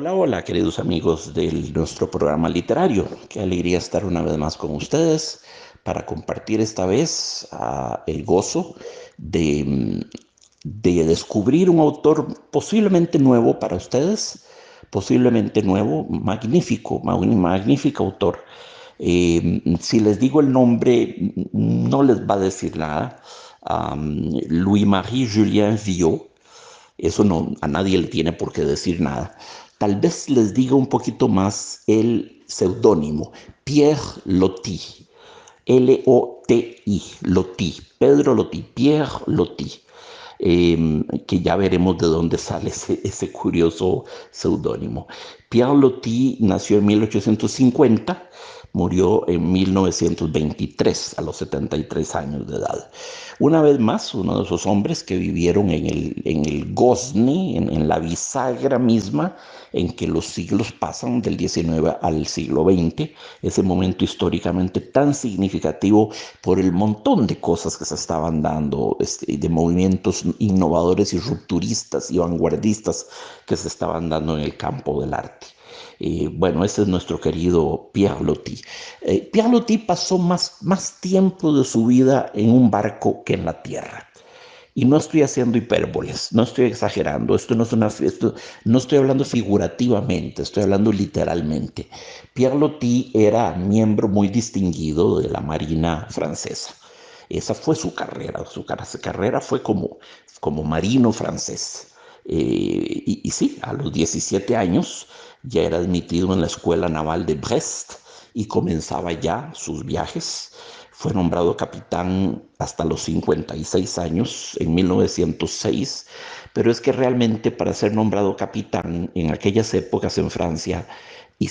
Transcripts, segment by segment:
Hola, hola, queridos amigos de nuestro programa literario. Qué alegría estar una vez más con ustedes para compartir esta vez el gozo de, de descubrir un autor posiblemente nuevo para ustedes, posiblemente nuevo, magnífico, un magnífico autor. Si les digo el nombre, no les va a decir nada. Louis-Marie Julien Viaud. Eso no, a nadie le tiene por qué decir nada. Tal vez les diga un poquito más el seudónimo, Pierre Loti, Loti, Loti, Pedro Loti, Pierre Loti, que ya veremos de dónde sale ese curioso seudónimo. Pierre Loti nació en 1850, murió en 1923 a los 73 años de edad. Una vez más, uno de esos hombres que vivieron en el Gosni, en la bisagra misma en que los siglos pasan del XIX al siglo XX, ese momento históricamente tan significativo por el montón de cosas que se estaban dando, de movimientos innovadores y rupturistas y vanguardistas que se estaban dando en el campo del arte. Bueno, ese es nuestro querido Pierre Loti. Pierre Loti pasó más tiempo de su vida en un barco que en la tierra. Y no estoy haciendo hipérboles, no estoy exagerando, no estoy hablando figurativamente, estoy hablando literalmente. Pierre Loti era miembro muy distinguido de la Marina francesa. Esa fue su carrera fue como marino francés. Y sí, a los 17 años ya era admitido en la Escuela Naval de Brest y comenzaba ya sus viajes. Fue nombrado capitán hasta los 56 años, en 1906, pero es que realmente para ser nombrado capitán en aquellas épocas en Francia y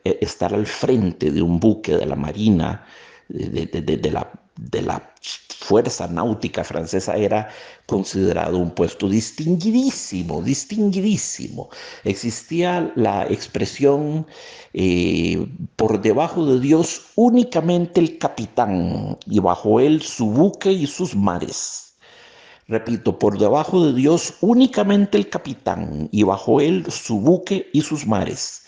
estar al frente de un buque de la Marina, de la fuerza náutica francesa, era considerado un puesto distinguidísimo, distinguidísimo. Existía la expresión por debajo de Dios únicamente el capitán y bajo él su buque y sus mares. Repito, por debajo de Dios únicamente el capitán y bajo él su buque y sus mares.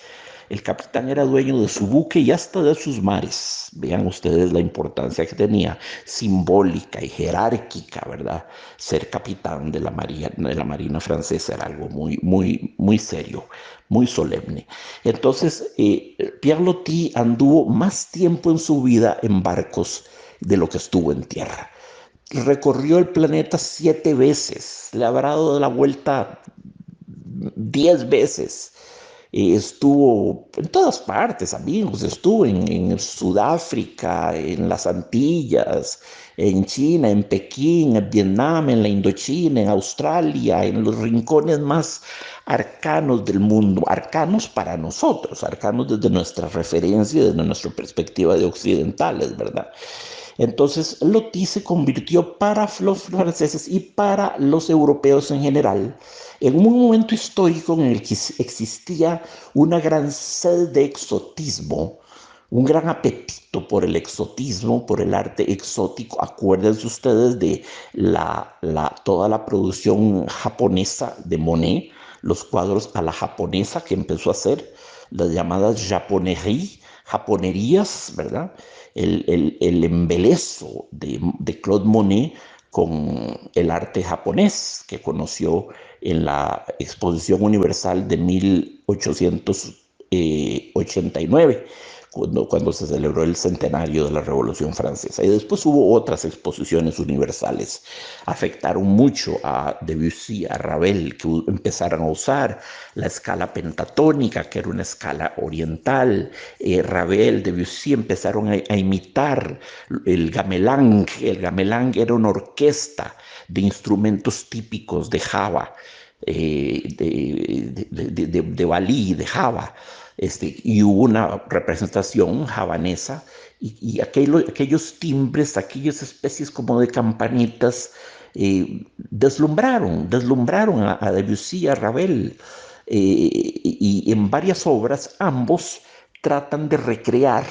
El capitán era dueño de su buque y hasta de sus mares. Vean ustedes la importancia que tenía, simbólica y jerárquica, ¿verdad? Ser capitán de la Marina francesa era algo muy, muy, muy serio, muy solemne. Entonces, Pierre Loti anduvo más tiempo en su vida en barcos de lo que estuvo en tierra. Recorrió el planeta 7 veces, le habrá dado la vuelta 10 veces. Estuvo en todas partes, amigos. Estuvo en Sudáfrica, en las Antillas, en China, en Pekín, en Vietnam, en la Indochina, en Australia, en los rincones más arcanos del mundo, arcanos para nosotros, arcanos desde nuestra referencia, desde nuestra perspectiva de occidentales, ¿verdad? Entonces, Loti se convirtió para los franceses y para los europeos en general en un momento histórico en el que existía una gran sed de exotismo, un gran apetito por el exotismo, por el arte exótico. Acuérdense ustedes de toda la producción japonesa de Monet, los cuadros a la japonesa que empezó a hacer, las llamadas japonerías, ¿verdad? El embelezo de Claude Monet con el arte japonés que conoció en la Exposición Universal de 1889, cuando se celebró el centenario de la Revolución Francesa. Y después hubo otras exposiciones universales. Afectaron mucho a Debussy, a Ravel, que empezaron a usar la escala pentatónica, que era una escala oriental. Ravel, Debussy empezaron a imitar el gamelan. El gamelan era una orquesta de instrumentos típicos de Java, de Bali, de Java. Y hubo una representación javanesa y aquellos timbres, aquellas especies como de campanitas, deslumbraron a Debussy, a Ravel, y en varias obras ambos tratan de recrear,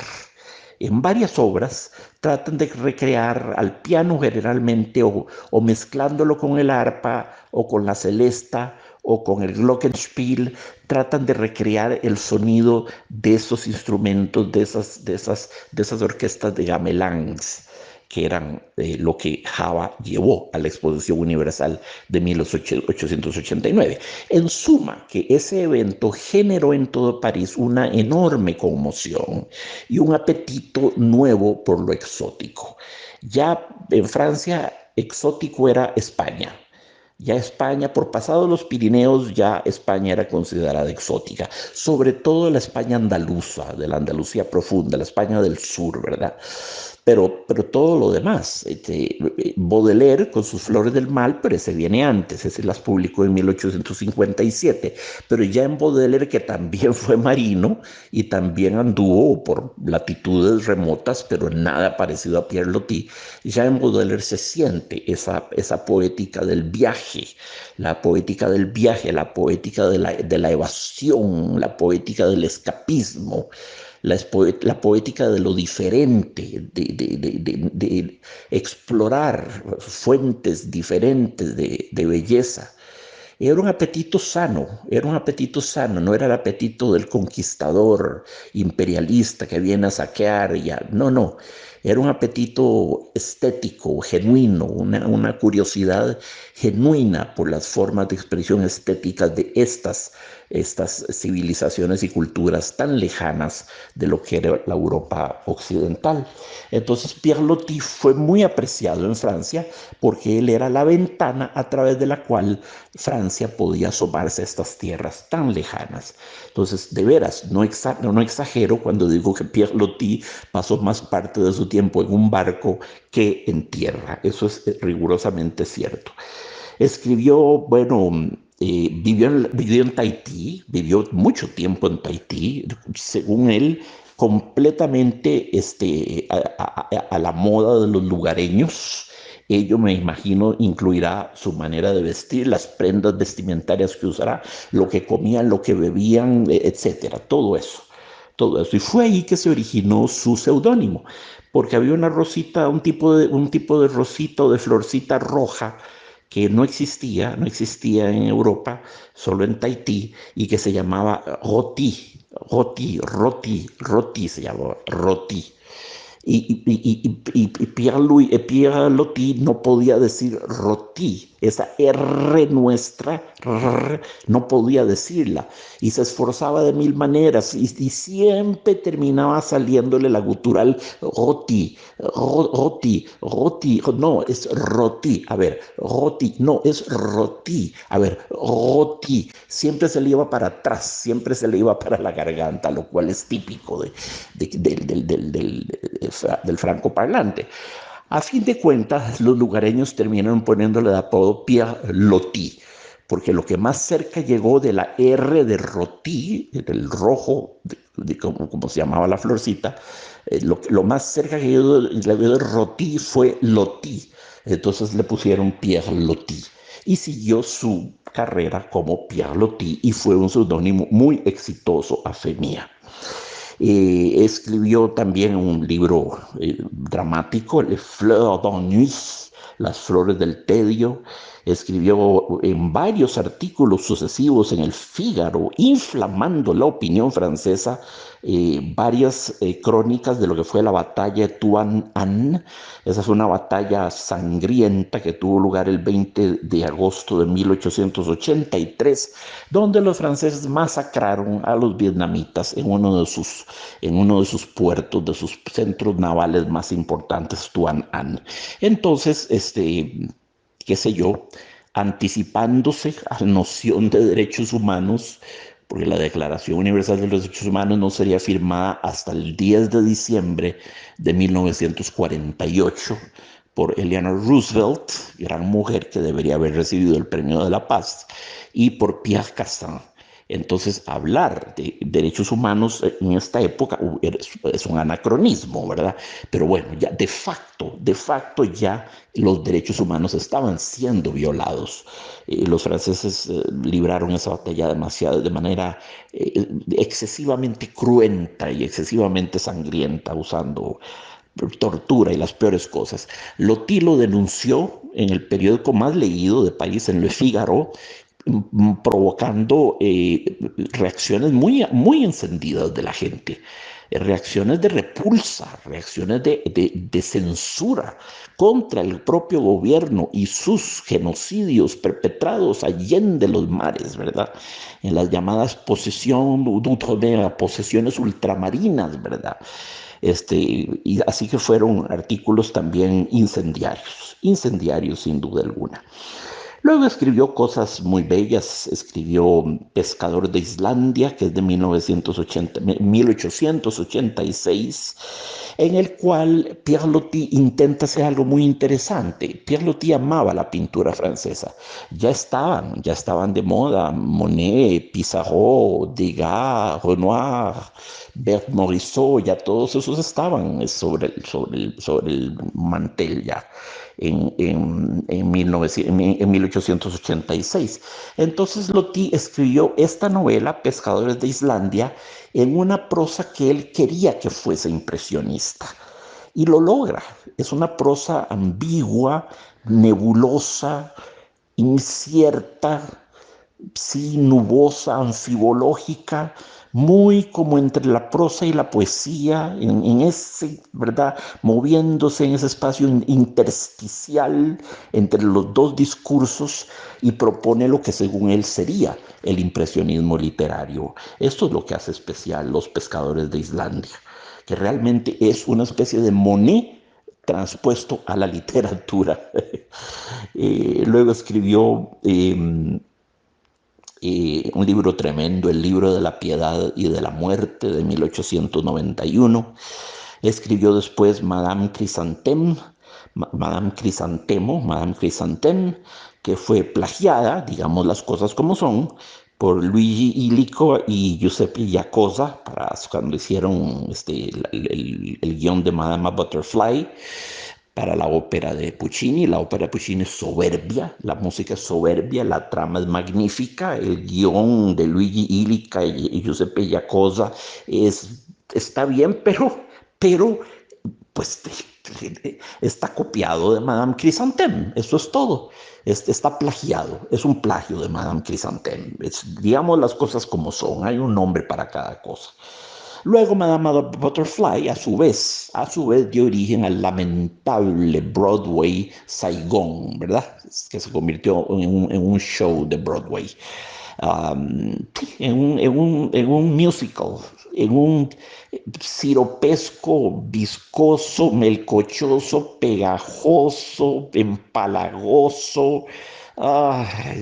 en varias obras tratan de recrear al piano generalmente o mezclándolo con el arpa o con la celesta o con el glockenspiel, tratan de recrear el sonido de esos instrumentos, de esas orquestas de gameláns, que eran lo que Java llevó a la Exposición Universal de 1889. En suma, que ese evento generó en todo París una enorme conmoción y un apetito nuevo por lo exótico. Ya en Francia, exótico era España. Ya España, por pasado los Pirineos, ya España era considerada exótica, sobre todo la España andaluza, de la Andalucía profunda, la España del sur, ¿verdad? Pero todo lo demás, Baudelaire con sus Flores del Mal, pero ese viene antes, ese las publicó en 1857, pero ya en Baudelaire, que también fue marino y también anduvo por latitudes remotas, pero nada parecido a Pierre Loti, ya en Baudelaire se siente esa poética del viaje, la poética del viaje, la poética de la evasión, la poética del escapismo, la poética de lo diferente, de explorar fuentes diferentes de belleza. Era un apetito sano, no era el apetito del conquistador imperialista que viene a saquear y ya, no, no, era un apetito estético, genuino, una curiosidad genuina por las formas de expresión estéticas de estas civilizaciones y culturas tan lejanas de lo que era la Europa occidental. Entonces Pierre Loti fue muy apreciado en Francia porque él era la ventana a través de la cual Francia podía asomarse a estas tierras tan lejanas. Entonces, de veras, no exagero cuando digo que Pierre Loti pasó más parte de su tiempo en un barco que en tierra. Eso es rigurosamente cierto. Escribió, bueno, vivió en Tahití, vivió mucho tiempo en Tahití, según él, completamente a la moda de los lugareños. Ello, me imagino, incluirá su manera de vestir, las prendas vestimentarias que usará, lo que comían, lo que bebían, etcétera, todo eso. Todo eso. Y fue ahí que se originó su seudónimo, porque había una rosita, un tipo de rosita o de florcita roja que no existía en Europa, solo en Tahití, y que se llamaba Roti se llamaba Roti. Y Pierre Loti no podía decir roti, esa R nuestra, no podía decirla, y se esforzaba de mil maneras, y siempre terminaba saliéndole la gutural roti, roti, no, es roti, a ver, roti, no, es roti, a ver, roti, siempre se le iba para atrás, siempre se le iba para la garganta, lo cual es típico del francoparlante. A fin de cuentas, los lugareños terminaron poniéndole de apodo Pierre Loti, porque lo que más cerca llegó de la R de Roti, del rojo, como se llamaba la florcita, lo más cerca que llegó de Roti fue Loti. Entonces le pusieron Pierre Loti y siguió su carrera como Pierre Loti y fue un seudónimo muy exitoso a fe mía. Escribió también un libro dramático, Les Fleurs d'Ennui, Las Flores del Tedio. Escribió en varios artículos sucesivos en el Fígaro, inflamando la opinión francesa, varias crónicas de lo que fue la batalla de Tuan An. Esa es una batalla sangrienta que tuvo lugar el 20 de agosto de 1883, donde los franceses masacraron a los vietnamitas en uno de sus puertos, de sus centros navales más importantes, Tuan An. Entonces, qué sé yo, anticipándose a la noción de derechos humanos, porque la Declaración Universal de los Derechos Humanos no sería firmada hasta el 10 de diciembre de 1948 por Eleanor Roosevelt, gran mujer que debería haber recibido el Premio de la Paz, y por Pierre Cassin. Entonces, hablar de derechos humanos en esta época es un anacronismo, ¿verdad? Pero bueno, ya de facto ya los derechos humanos estaban siendo violados. Los franceses libraron esa batalla de manera excesivamente cruenta y excesivamente sangrienta, usando tortura y las peores cosas. Loti lo denunció en el periódico más leído de París, en Le Figaro, provocando reacciones muy encendidas de la gente, reacciones de repulsa, reacciones de censura contra el propio gobierno y sus genocidios perpetrados allende los mares, ¿verdad? En las llamadas posesiones ultramarinas, ¿verdad? Y así que fueron artículos también incendiarios, incendiarios sin duda alguna. Luego escribió cosas muy bellas, escribió Pescador de Islandia, que es de 1886, en el cual Pierre Loti intenta hacer algo muy interesante. Pierre Loti amaba la pintura francesa. Ya estaban de moda Monet, Pissarro, Degas, Renoir, Bert Morisot, ya todos esos estaban sobre el mantel ya en 1886. Entonces Loti escribió esta novela, Pescadores de Islandia, en una prosa que él quería que fuese impresionista. Y lo logra. Es una prosa ambigua, nebulosa, incierta, sí, nubosa, anfibológica, muy como entre la prosa y la poesía, en ese, ¿verdad? Moviéndose en ese espacio intersticial entre los dos discursos y propone lo que según él sería el impresionismo literario. Esto es lo que hace especial Los Pescadores de Islandia, que realmente es una especie de Monet transpuesto a la literatura. Luego escribió un libro tremendo, El libro de la piedad y de la muerte de 1891. Escribió después Madame Chrysanthème, Madame Crisantemo, Madame Chrysanthème, que fue plagiada, digamos las cosas como son, por Luigi Illico y Giuseppe Giacosa cuando hicieron el guión de Madame Butterfly para la ópera de Puccini. La ópera de Puccini es soberbia, la música es soberbia, la trama es magnífica, el guión de Luigi Illica y Giuseppe Giacosa está bien, pero pues está copiado de Madame Chrysanthème, eso es todo. Está plagiado, es un plagio de Madame Chrysanthème. Digamos las cosas como son, hay un nombre para cada cosa. Luego Madame Butterfly, a su vez dio origen al lamentable Broadway Saigón, ¿verdad? Que se convirtió en un show de Broadway, en un musical, en un siropesco, viscoso, melcochoso, pegajoso, empalagoso,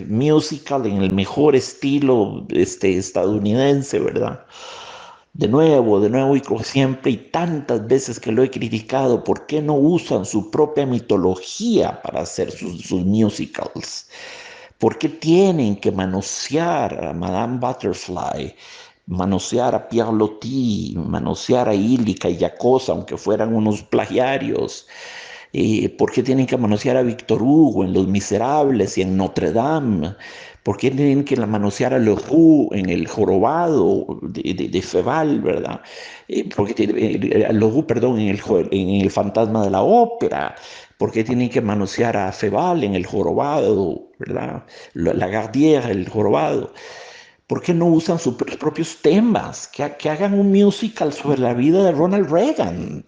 musical en el mejor estilo estadounidense, ¿verdad? De nuevo y como siempre y tantas veces que lo he criticado, ¿por qué no usan su propia mitología para hacer sus musicals? ¿Por qué tienen que manosear a Madame Butterfly, manosear a Pierre Loti, manosear a Illica y Giacosa, aunque fueran unos plagiarios? ¿Por qué tienen que manosear a Víctor Hugo en Los Miserables y en Notre Dame? ¿Por qué tienen que manosear a Leroux en El Jorobado de Feval, ¿verdad? ¿Por qué a Leroux, perdón, en el Fantasma de la Ópera? ¿Por qué tienen que manosear a Feval en El Jorobado, ¿verdad? La Gardière, El Jorobado. ¿Por qué no usan sus propios temas? Que hagan un musical sobre la vida de Ronald Reagan.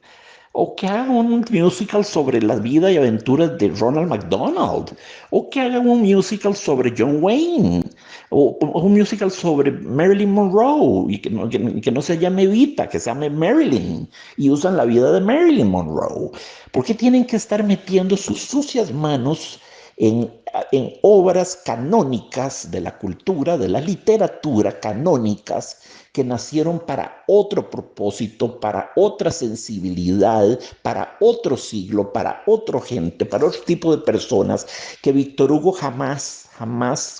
O que hagan un musical sobre la vida y aventuras de Ronald McDonald. O que hagan un musical sobre John Wayne. O un musical sobre Marilyn Monroe. Y que no se llame Evita, que se llame Marilyn. Y usan la vida de Marilyn Monroe. ¿Por qué tienen que estar metiendo sus sucias manos en, en obras canónicas de la cultura, de la literatura canónicas que nacieron para otro propósito, para otra sensibilidad, para otro siglo, para otra gente, para otro tipo de personas que Víctor Hugo jamás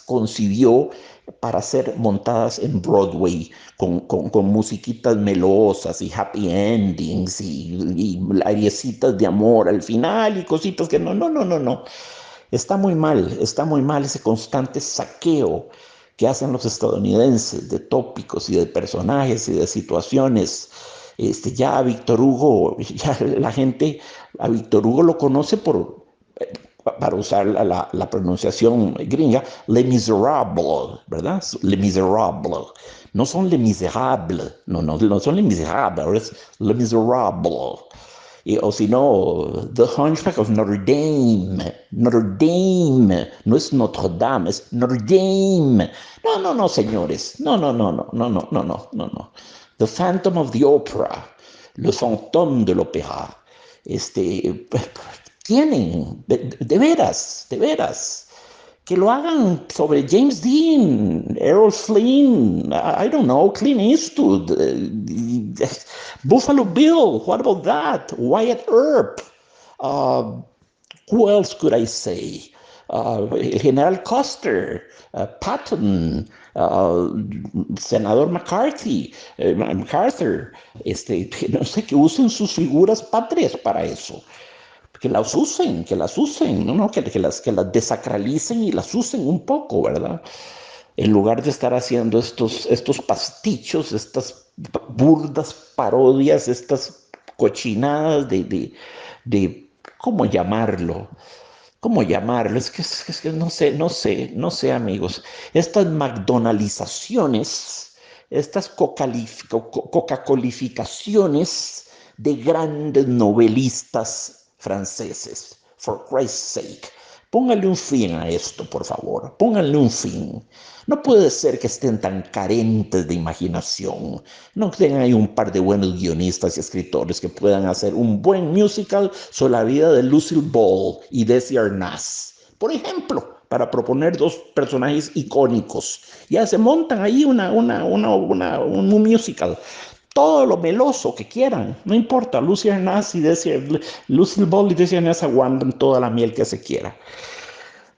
concibió para ser montadas en Broadway con musiquitas melosas y happy endings y ariecitas de amor al final y cositas que no. Está muy mal ese constante saqueo que hacen los estadounidenses de tópicos y de personajes y de situaciones. Ya a Víctor Hugo, ya la gente a Víctor Hugo lo conoce para usar la pronunciación gringa, Les Miserables, ¿verdad? Les Miserables. No son Les Miserables, no son Les Miserables, es Les Miserables. O si no, The Hunchback of Notre Dame. Notre Dame. No es Notre Dame, es Notre Dame. No, señores. No. The Phantom of the Opera. Le Fantôme de l'Opéra. Tienen, de veras, que lo hagan sobre James Dean, Errol Flynn, I don't know, Clint Eastwood, Buffalo Bill, what about that? Wyatt Earp, uh, who else could I say? General Custer, Patton, Senador MacArthur, no sé, que usen sus figuras patrias para eso. Que las usen, ¿no? Que las desacralicen y las usen un poco, ¿verdad? En lugar de estar haciendo estos pastichos, estas burdas parodias, estas cochinadas de ¿cómo llamarlo? ¿Cómo llamarlo? Es que no sé, amigos. Estas McDonaldizaciones, estas Coca-colificaciones de grandes novelistas franceses. For Christ's sake. Póngale un fin a esto, por favor. Póngale un fin. No puede ser que estén tan carentes de imaginación. No tengan ahí un par de buenos guionistas y escritores que puedan hacer un buen musical sobre la vida de Lucille Ball y Desi Arnaz. Por ejemplo, para proponer dos personajes icónicos. Ya se montan ahí un musical. Todo lo meloso que quieran, no importa. Lucille Ball y Desi Arnaz aguantan toda la miel que se quiera.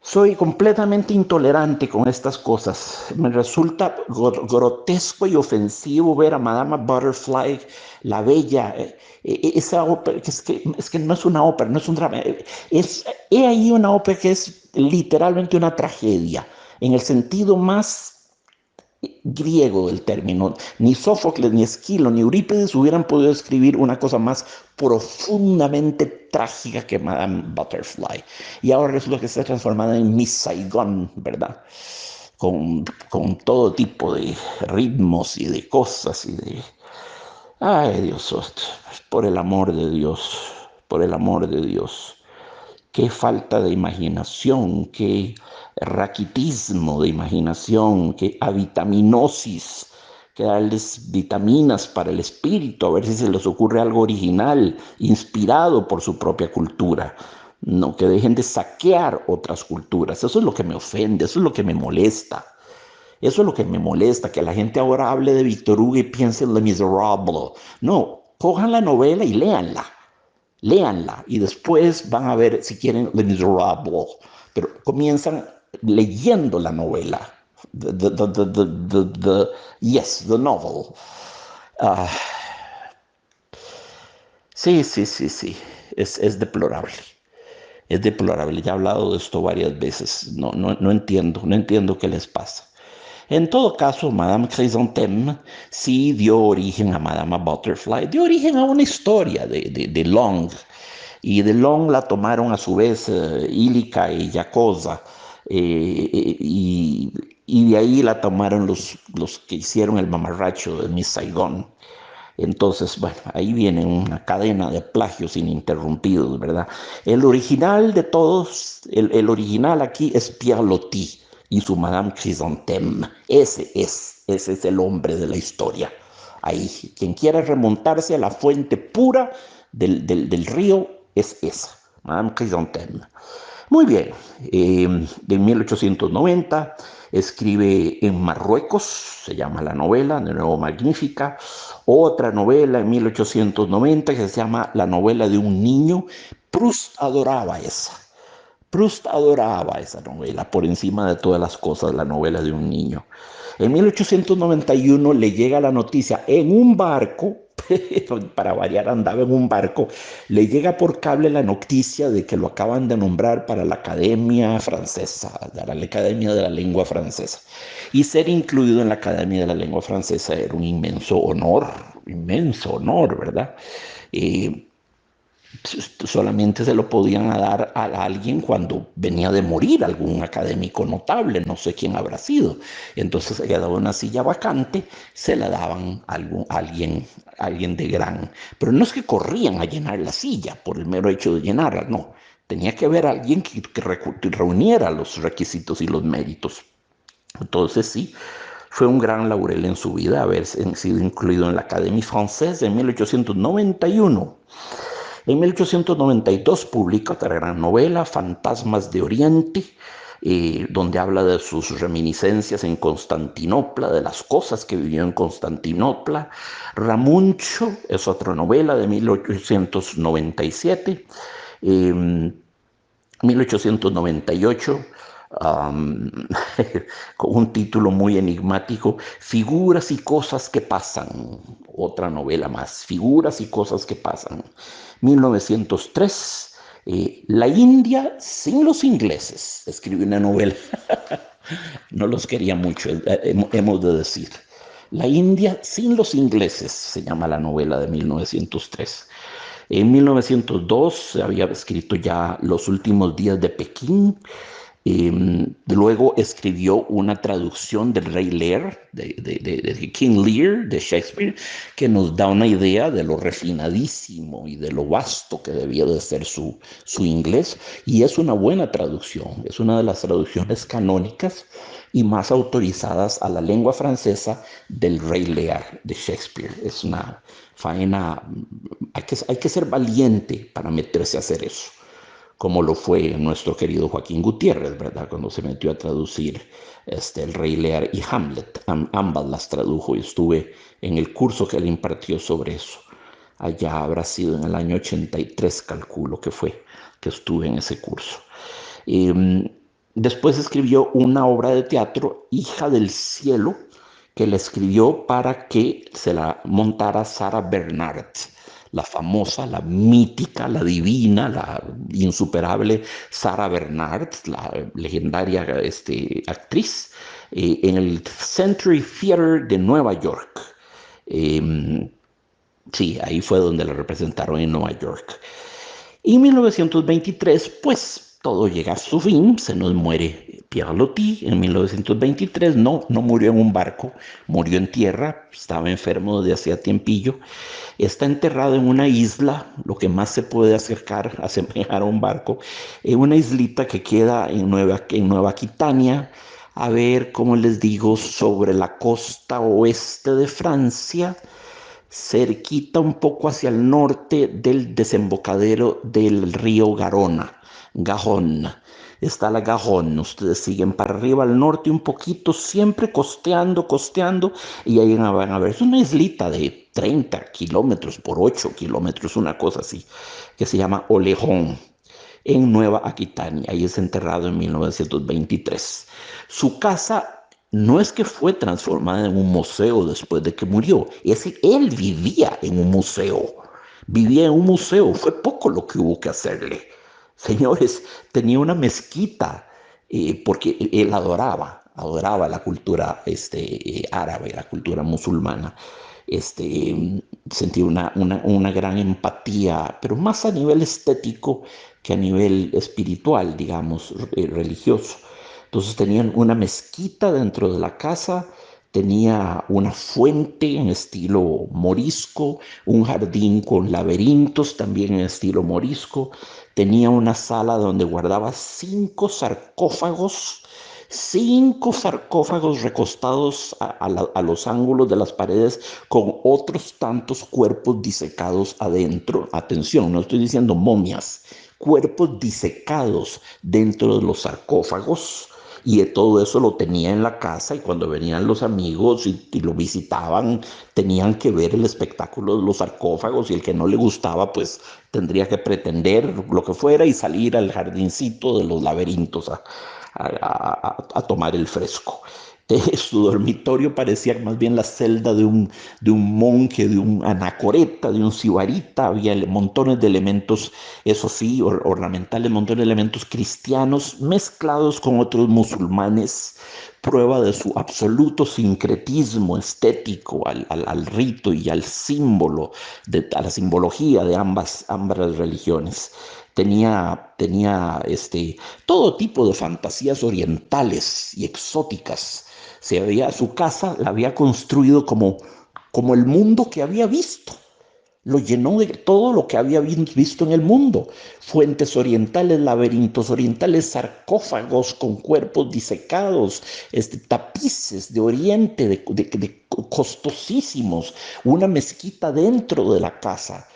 Soy completamente intolerante con estas cosas. Me resulta grotesco y ofensivo ver a Madama Butterfly, la bella, esa ópera, que no es una ópera, no es un drama. He ahí una ópera que es literalmente una tragedia, en el sentido más griego del término. Ni Sófocles, ni Esquilo, ni Eurípides hubieran podido escribir una cosa más profundamente trágica que Madame Butterfly. Y ahora resulta que está transformada en Miss Saigon, ¿verdad? Con todo tipo de ritmos y de cosas y de... Ay, Dios, por el amor de Dios, por el amor de Dios. Qué falta de imaginación, qué raquitismo de imaginación, qué avitaminosis, que darles vitaminas para el espíritu, a ver si se les ocurre algo original, inspirado por su propia cultura. No, que dejen de saquear otras culturas. Eso es lo que me ofende, eso es lo que me molesta. Eso es lo que me molesta, que la gente ahora hable de Victor Hugo y piense en Le Miserable. No, cojan la novela y léanla. Léanla y después van a ver si quieren Les Miserables, pero comienzan leyendo la novela. Yes, the novel. Uh, sí. Es deplorable. Es deplorable. Ya he hablado de esto varias veces. No entiendo qué les pasa. En todo caso, Madame Chrysanthème sí dio origen a Madame Butterfly, dio origen a una historia de Long. Y de Long la tomaron a su vez Illica y Yacosa. Y de ahí la tomaron los que hicieron el mamarracho de Miss Saigon. Entonces, bueno, ahí viene una cadena de plagios ininterrumpidos, ¿verdad? El original de todos, el original aquí es Pierre Loti y su Madame Chrysanthème. Ese es el hombre de la historia. Ahí, quien quiera remontarse a la fuente pura del río es esa, Madame Chrysanthème. Muy bien, en 1890 escribe En Marruecos, se llama la novela, de nuevo magnífica. Otra novela en 1890 que se llama La novela de un niño. Proust adoraba esa. Proust adoraba esa novela por encima de todas las cosas, la novela de un niño. En 1891 le llega la noticia en un barco, para variar andaba en un barco, le llega por cable la noticia de que lo acaban de nombrar para la Academia Francesa, la Academia de la Lengua Francesa. Y ser incluido en la Academia de la Lengua Francesa era un inmenso honor, ¿verdad? Eh, solamente se lo podían dar a alguien cuando venía de morir, algún académico notable, no sé quién habrá sido. Entonces se quedaba una silla vacante, se la daban a alguien de gran. Pero no es que corrían a llenar la silla por el mero hecho de llenarla, no. Tenía que haber alguien que reuniera los requisitos y los méritos. Entonces sí, fue un gran laurel en su vida haber sido incluido en la Académie Française en 1891. En 1892 publica otra gran novela, Fantasmas de Oriente, donde habla de sus reminiscencias en Constantinopla, de las cosas que vivió en Constantinopla. Ramuncho es otra novela de 1897. Eh, 1898, um, con un título muy enigmático, Figuras y cosas que pasan, otra novela más, Figuras y cosas que pasan. 1903, La India sin los ingleses, escribió una novela, no los quería mucho, hemos de decir. La India sin los ingleses se llama la novela de 1903. En 1902 se había escrito ya Los últimos días de Pekín. Luego escribió una traducción del Rey Lear, de King Lear, de Shakespeare, que nos da una idea de lo refinadísimo y de lo vasto que debía de ser su inglés. Y es una buena traducción, es una de las traducciones canónicas y más autorizadas a la lengua francesa del Rey Lear, de Shakespeare. Es una faena, hay que ser valiente para meterse a hacer eso, como lo fue nuestro querido Joaquín Gutiérrez, ¿verdad? Cuando se metió a traducir El Rey Lear y Hamlet. Ambas las tradujo y estuve en el curso que él impartió sobre eso. Allá habrá sido en el año 83, calculo que fue, que estuve en ese curso. Eh, Después escribió una obra de teatro, Hija del Cielo, que la escribió para que se la montara Sarah Bernhardt, la famosa, la mítica, la divina, la insuperable Sarah Bernhardt, la legendaria actriz, en el Century Theater de Nueva York. Eh, sí, ahí fue donde la representaron en Nueva York. Y en 1923, pues todo llega a su fin, se nos muere Pierre Loti en 1923, no murió en un barco, murió en tierra, estaba enfermo desde hacía tiempillo, está enterrado en una isla, lo que más se puede acercar a semejar a un barco, en una islita que queda en Nueva Aquitania, a ver, cómo les digo, sobre la costa oeste de Francia, cerquita un poco hacia el norte del desembocadero del río Garona, Gajón. Está la Gajón, ustedes siguen para arriba al norte un poquito, siempre costeando, costeando, y ahí van a ver, es una islita de 30 kilómetros por 8 kilómetros, una cosa así, que se llama Olejón, en Nueva Aquitania. Ahí es enterrado en 1923. Su casa no es que fue transformada en un museo después de que murió, es que él vivía en un museo. Vivía en un museo, fue poco lo que hubo que hacerle. Señores, tenía una mezquita porque él adoraba la cultura árabe, la cultura musulmana. Sentía una gran empatía, pero más a nivel estético que a nivel espiritual, digamos, religioso. Entonces tenían una mezquita dentro de la casa, tenía una fuente en estilo morisco, un jardín con laberintos también en estilo morisco, tenía una sala donde guardaba cinco sarcófagos recostados a los ángulos de las paredes con otros tantos cuerpos disecados adentro. Atención, no estoy diciendo momias, cuerpos disecados dentro de los sarcófagos. Y de todo eso lo tenía en la casa y cuando venían los amigos y lo visitaban, tenían que ver el espectáculo de los sarcófagos y el que no le gustaba, pues tendría que pretender lo que fuera y salir al jardincito de los laberintos a tomar el fresco. Su dormitorio parecía más bien la celda de un monje, de un anacoreta, de un sibarita. Había montones de elementos, eso sí, ornamentales, montones de elementos cristianos mezclados con otros musulmanes, prueba de su absoluto sincretismo estético al rito y al símbolo, a la simbología de ambas religiones. Tenía todo tipo de fantasías orientales y exóticas. Su casa la había construido como el mundo que había visto. Lo llenó de todo lo que había visto en el mundo. Fuentes orientales, laberintos orientales, sarcófagos con cuerpos disecados, tapices de oriente, costosísimos, una mezquita dentro de la casa,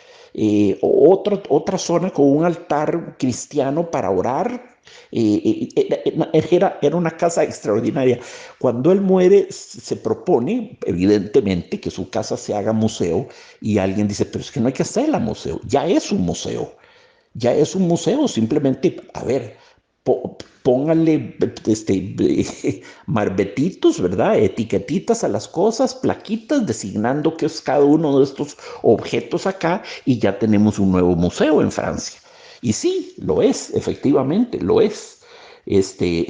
otra zona con un altar cristiano para orar. Era una casa extraordinaria. Cuando él muere, se propone, evidentemente, que su casa se haga museo y alguien dice, pero es que no hay que hacerla museo, ya es un museo, ya es un museo, simplemente, a ver, pónganle marbetitos, ¿verdad? Etiquetitas a las cosas, plaquitas designando qué es cada uno de estos objetos acá y ya tenemos un nuevo museo en Francia. Y sí, lo es, efectivamente, lo es. Este,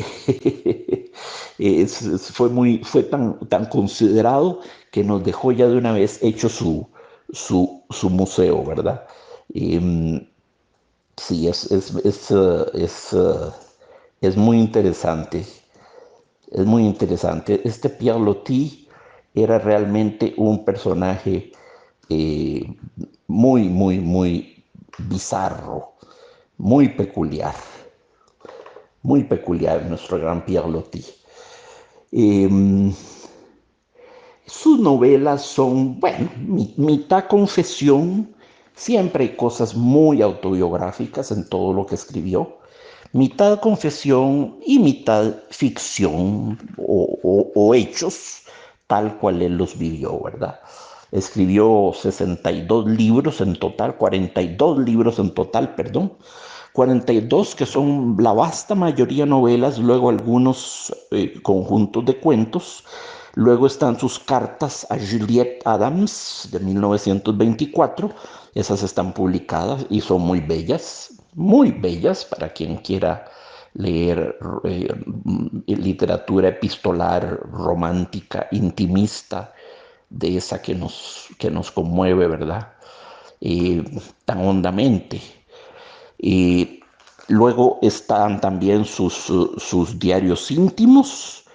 fue tan considerado que nos dejó ya de una vez hecho su museo, ¿verdad? Eh, sí, es muy interesante, es muy interesante. Este Pierre Loti era realmente un personaje eh, muy bizarro, muy peculiar, muy peculiar, nuestro gran Pierre Loti. Eh, Sus novelas son, bueno, mitad confesión, siempre hay cosas muy autobiográficas en todo lo que escribió, mitad confesión y mitad ficción o hechos tal cual él los vivió, ¿verdad? Escribió 62 libros en total, 42 libros en total, perdón, 42 que son la vasta mayoría novelas, luego algunos conjuntos de cuentos. Luego están sus cartas a Juliette Adams de 1924. Esas están publicadas y son muy bellas para quien quiera leer literatura epistolar, romántica, intimista, de esa que nos conmueve, ¿verdad? Tan hondamente. Y luego están también sus diarios íntimos,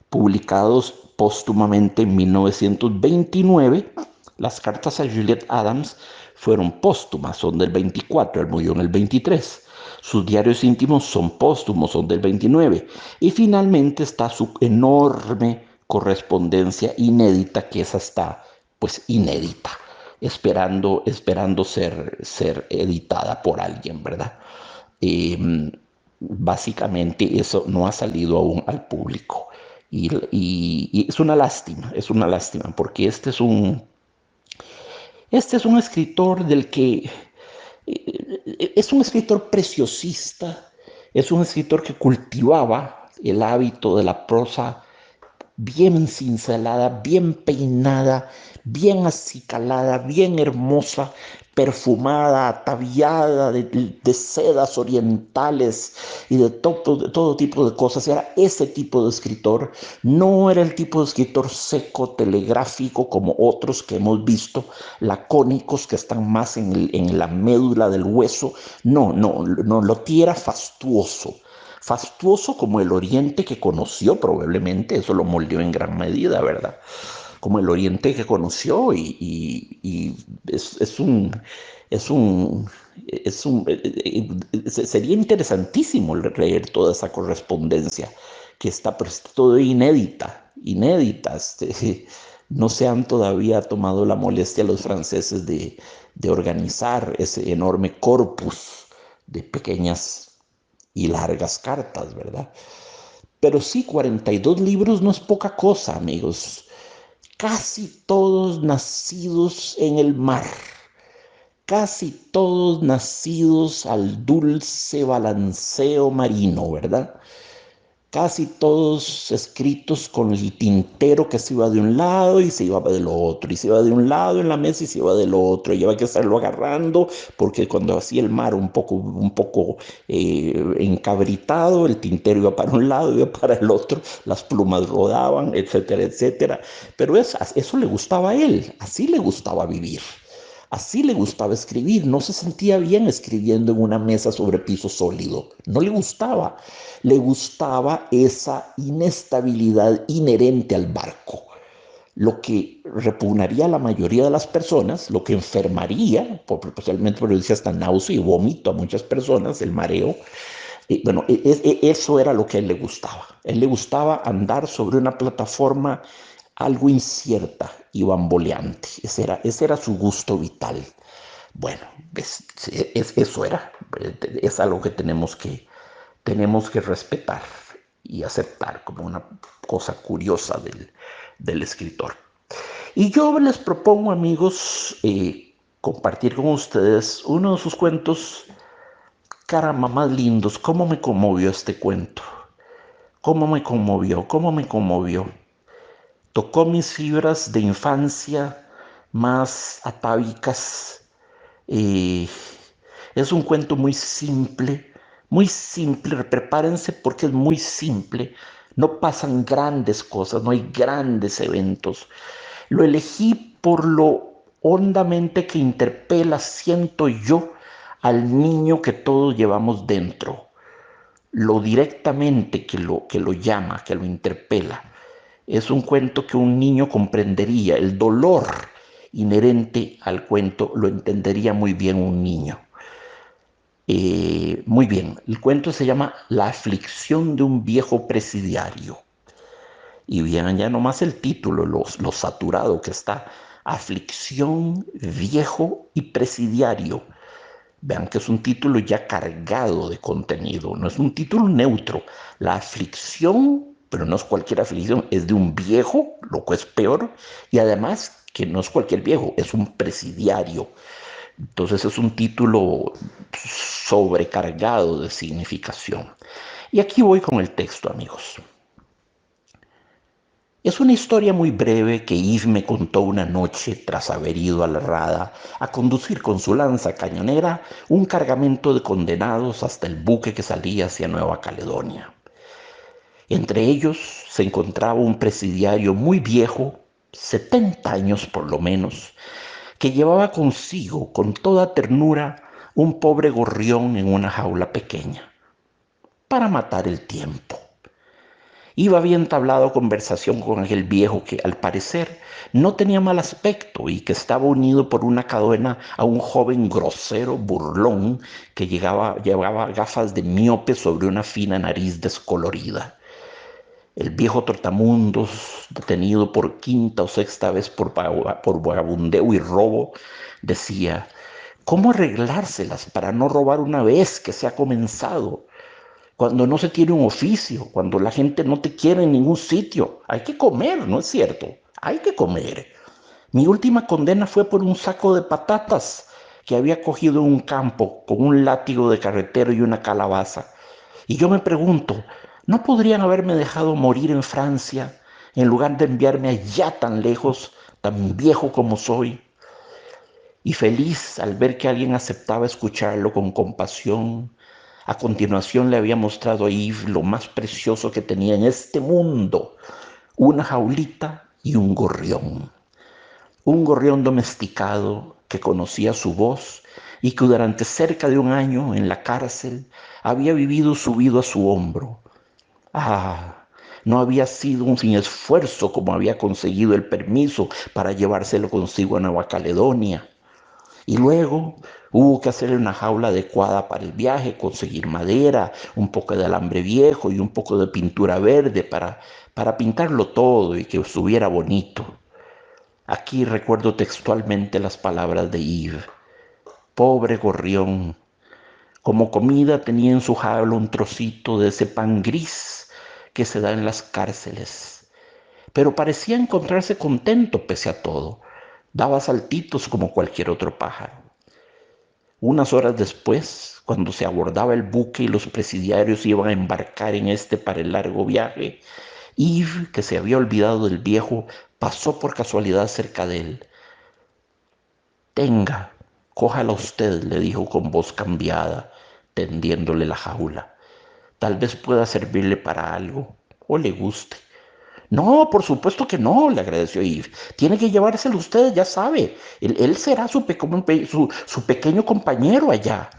publicados póstumamente en 1929. Las cartas a Juliette Adams fueron póstumas, son del 24, él murió en el 23. Sus diarios íntimos son póstumos, son del 29. Y finalmente está su enorme correspondencia inédita, que esa está pues inédita, esperando ser editada por alguien, ¿verdad? Básicamente eso no ha salido aún al público. Y es una lástima, porque este es un escritor del que es un escritor preciosista, es un escritor que cultivaba el hábito de la prosa bien cincelada, bien peinada, bien acicalada, bien hermosa, perfumada, ataviada de sedas orientales y de todo tipo de cosas. Era ese tipo de escritor, no era el tipo de escritor seco, telegráfico, como otros que hemos visto, lacónicos, que están más en la médula del hueso. No, no, no, Loti era fastuoso como el Oriente que conoció, probablemente, eso lo moldeó en gran medida, ¿verdad? Como el Oriente que conoció y es un, sería interesantísimo leer toda esa correspondencia que está pues, todo inédita. No se han todavía tomado la molestia los franceses de organizar ese enorme corpus de pequeñas y largas cartas, ¿verdad? Pero sí, 42 libros no es poca cosa, amigos. Casi todos nacidos en el mar, casi todos nacidos al dulce balanceo marino, ¿verdad? casi todos escritos con el tintero que se iba de un lado y se iba del otro, y se iba de un lado en la mesa y se iba del otro, y había que estarlo agarrando porque cuando hacía el mar un poco encabritado, el tintero iba para un lado, iba para el otro, las plumas rodaban, etcétera, etcétera. Pero eso le gustaba a él, así le gustaba vivir. Así le gustaba escribir, no se sentía bien escribiendo en una mesa sobre piso sólido, no le gustaba esa inestabilidad inherente al barco, lo que repugnaría a la mayoría de las personas, lo que enfermaría, especialmente producía hasta náusea y vómito a muchas personas, el mareo. Bueno, eso era lo que a él le gustaba. A él le gustaba andar sobre una plataforma algo incierta y bamboleante. Ese era su gusto vital. Bueno, eso era. Es algo que tenemos que respetar y aceptar como una cosa curiosa del escritor. Y yo les propongo, amigos, compartir con ustedes uno de sus cuentos. Caramba, más lindos. ¿Cómo me conmovió este cuento? ¿Cómo me conmovió? ¿Cómo me conmovió? Tocó mis fibras de infancia más atávicas. Eh, es un cuento muy simple, muy simple. Prepárense porque es muy simple. No pasan grandes cosas, no hay grandes eventos. Lo elegí por lo hondamente que interpela, siento yo, al niño que todos llevamos dentro, lo directamente que lo llama, que lo interpela. Es un cuento que un niño comprendería, el dolor inherente al cuento lo entendería muy bien un niño. Muy bien, el cuento se llama La aflicción de un viejo presidiario. Y vean ya nomás el título, lo saturado que está. Aflicción, viejo y presidiario. Vean que es un título ya cargado de contenido, no es un título neutro. La aflicción, pero no es cualquier aflicción, es de un viejo, lo que es peor, y además que no es cualquier viejo, es un presidiario. Entonces es un título sobrecargado de significación. Y aquí voy con el texto, amigos. Es una historia muy breve que Yves me contó una noche tras haber ido a la Rada a conducir con su lanza cañonera un cargamento de condenados hasta el buque que salía hacia Nueva Caledonia. Entre ellos se encontraba un presidiario muy viejo, 70 años por lo menos, que llevaba consigo con toda ternura un pobre gorrión en una jaula pequeña, para matar el tiempo. Iba bien tablado conversación con aquel viejo que, al parecer, no tenía mal aspecto y que estaba unido por una cadena a un joven grosero, burlón, que llevaba gafas de miope sobre una fina nariz descolorida. El viejo trotamundos, detenido por quinta o sexta vez por vagabundeo y robo, decía: ¿cómo arreglárselas para no robar una vez que se ha comenzado? Cuando no se tiene un oficio, cuando la gente no te quiere en ningún sitio. Hay que comer, ¿no es cierto? Hay que comer. Mi última condena fue por un saco de patatas que había cogido en un campo con un látigo de carretero y una calabaza. Y yo me pregunto, ¿no podrían haberme dejado morir en Francia en lugar de enviarme allá tan lejos, tan viejo como soy? Y feliz al ver que alguien aceptaba escucharlo con compasión, a continuación le había mostrado a Yves lo más precioso que tenía en este mundo: una jaulita y un gorrión domesticado que conocía su voz y que durante cerca de un año en la cárcel había vivido subido a su hombro. Ah, no había sido un sin esfuerzo como había conseguido el permiso para llevárselo consigo a Nueva Caledonia. Y luego hubo que hacerle una jaula adecuada para el viaje, conseguir madera, un poco de alambre viejo y un poco de pintura verde para pintarlo todo y que estuviera bonito. Aquí recuerdo textualmente las palabras de Yves. Pobre gorrión, como comida tenía en su jaula un trocito de ese pan gris que se da en las cárceles. Pero parecía encontrarse contento pese a todo. Daba saltitos como cualquier otro pájaro. Unas horas después, cuando se abordaba el buque y los presidiarios iban a embarcar en este para el largo viaje, Yves, que se había olvidado del viejo, pasó por casualidad cerca de él. Tenga, cójala usted, le dijo con voz cambiada, tendiéndole la jaula. Tal vez pueda servirle para algo, o le guste. No, por supuesto que no, le agradeció Yves. Tiene que llevárselo usted, ya sabe. Él será su pequeño compañero allá.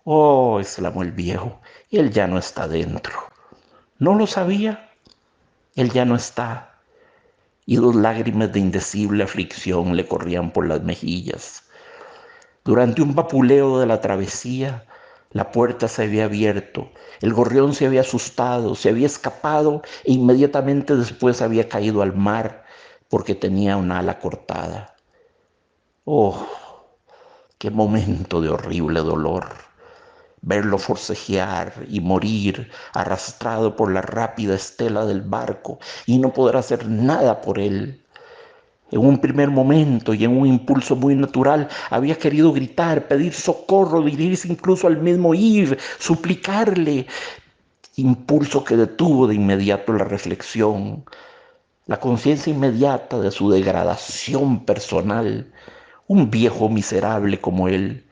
Oh, exclamó el viejo, él ya no está dentro. ¿No lo sabía? Él ya no está. Y dos lágrimas de indecible aflicción le corrían por las mejillas. Durante un vapuleo de la travesía, la puerta se había abierto, el gorrión se había asustado, se había escapado e inmediatamente después había caído al mar porque tenía una ala cortada. Oh, qué momento de horrible dolor. Verlo forcejear y morir arrastrado por la rápida estela del barco y no poder hacer nada por él. En un primer momento y en un impulso muy natural, había querido gritar, pedir socorro, dirigirse incluso al mismo Yves, suplicarle, impulso que detuvo de inmediato la reflexión, la conciencia inmediata de su degradación personal. Un viejo miserable como él,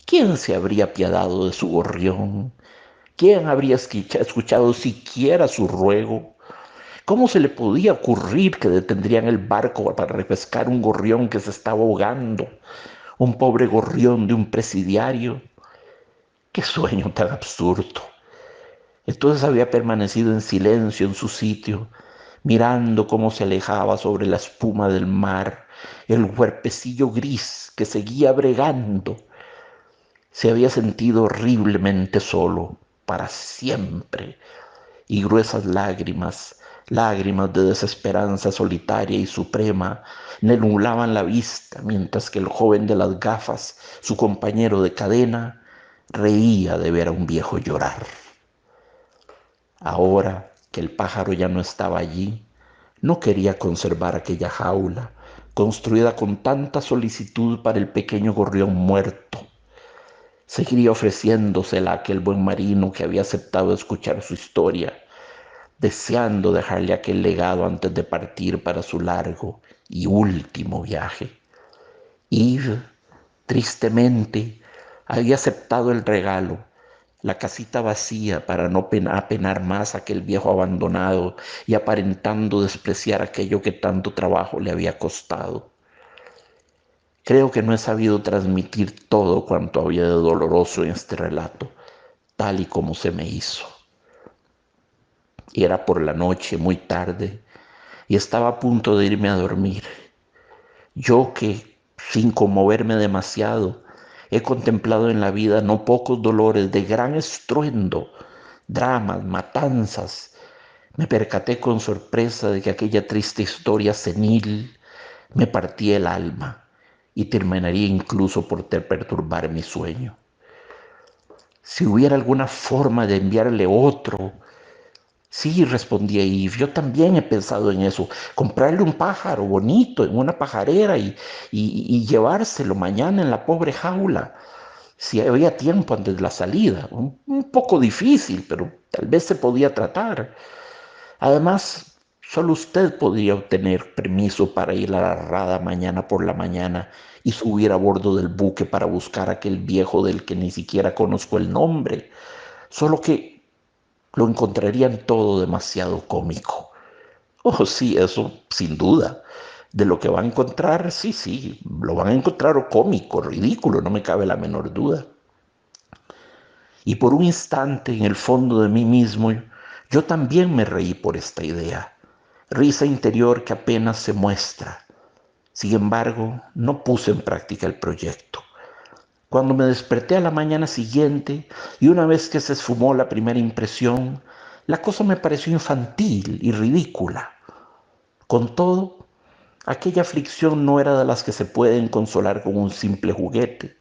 ¿quién se habría apiadado de su gorrión? ¿Quién habría escuchado siquiera su ruego? ¿Cómo se le podía ocurrir que detendrían el barco para refrescar un gorrión que se estaba ahogando? Un pobre gorrión de un presidiario. ¡Qué sueño tan absurdo! Entonces había permanecido en silencio en su sitio, mirando cómo se alejaba sobre la espuma del mar el cuerpecillo gris que seguía bregando. Se había sentido horriblemente solo, para siempre, y gruesas lágrimas, lágrimas de desesperanza solitaria y suprema, le nublaban la vista, mientras que el joven de las gafas, su compañero de cadena, reía de ver a un viejo llorar. Ahora que el pájaro ya no estaba allí, no quería conservar aquella jaula, construida con tanta solicitud para el pequeño gorrión muerto. Seguiría ofreciéndosela a aquel buen marino que había aceptado escuchar su historia, deseando dejarle aquel legado antes de partir para su largo y último viaje. Yves, tristemente, había aceptado el regalo, la casita vacía para no apenar más a aquel viejo abandonado y aparentando despreciar aquello que tanto trabajo le había costado. Creo que no he sabido transmitir todo cuanto había de doloroso en este relato, tal y como se me hizo. Y era por la noche, muy tarde, y estaba a punto de irme a dormir. Yo que, sin conmoverme demasiado, he contemplado en la vida no pocos dolores de gran estruendo, dramas, matanzas, me percaté con sorpresa de que aquella triste historia senil me partía el alma y terminaría incluso por perturbar mi sueño. Si hubiera alguna forma de enviarle otro. Sí, respondía Yves, yo también he pensado en eso, comprarle un pájaro bonito en una pajarera y llevárselo mañana en la pobre jaula, si había tiempo antes de la salida. Un poco difícil, pero tal vez se podía tratar. Además, solo usted podría obtener permiso para ir a la rada mañana por la mañana y subir a bordo del buque para buscar a aquel viejo del que ni siquiera conozco el nombre. Solo que lo encontrarían todo demasiado cómico. Oh, sí, eso sin duda. De lo que van a encontrar, sí, sí, lo van a encontrar cómico, ridículo, no me cabe la menor duda. Y por un instante, en el fondo de mí mismo, yo también me reí por esta idea. Risa interior que apenas se muestra. Sin embargo, no puse en práctica el proyecto. Cuando me desperté a la mañana siguiente y una vez que se esfumó la primera impresión, la cosa me pareció infantil y ridícula. Con todo, aquella aflicción no era de las que se pueden consolar con un simple juguete.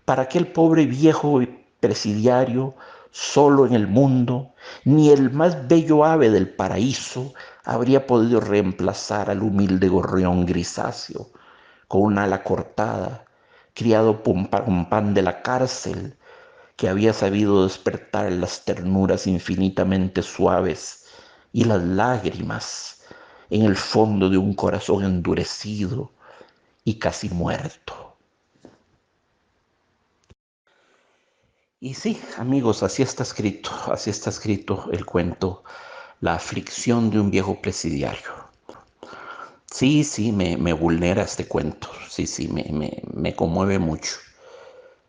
Para aquel pobre viejo presidiario, solo en el mundo, ni el más bello ave del paraíso habría podido reemplazar al humilde gorrión grisáceo, con un ala cortada, criado con pan de la cárcel, que había sabido despertar las ternuras infinitamente suaves y las lágrimas en el fondo de un corazón endurecido y casi muerto. Y sí, amigos, así está escrito el cuento La aflicción de un viejo presidiario. Sí, sí, me vulnera este cuento, sí, sí, me conmueve mucho.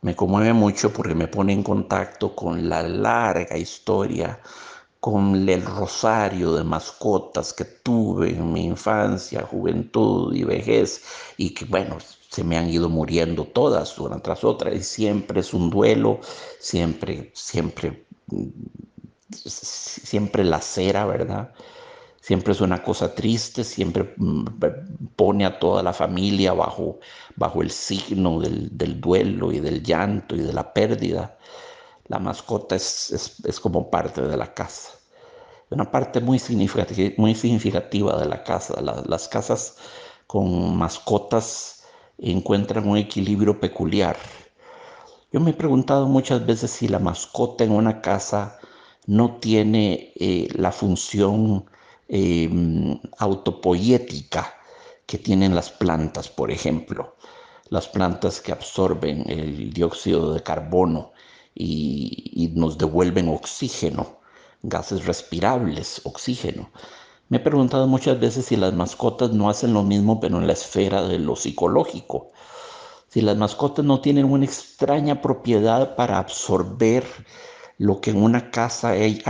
Me conmueve mucho porque me pone en contacto con la larga historia, con el rosario de mascotas que tuve en mi infancia, juventud y vejez, y que bueno, se me han ido muriendo todas una tras otra, y siempre es un duelo, siempre, siempre, siempre lacera, ¿verdad? Siempre es una cosa triste, siempre pone a toda la familia bajo el signo del duelo y del llanto y de la pérdida. La mascota es como parte de la casa, una parte muy significativa de la casa. Las casas con mascotas encuentran un equilibrio peculiar. Yo me he preguntado muchas veces si la mascota en una casa no tiene la función autopoyética que tienen las plantas, por ejemplo. Las plantas que absorben el dióxido de carbono y nos devuelven oxígeno, gases respirables, oxígeno. Me he preguntado muchas veces si las mascotas no hacen lo mismo, pero en la esfera de lo psicológico. Si las mascotas no tienen una extraña propiedad para absorber lo que en una casa hay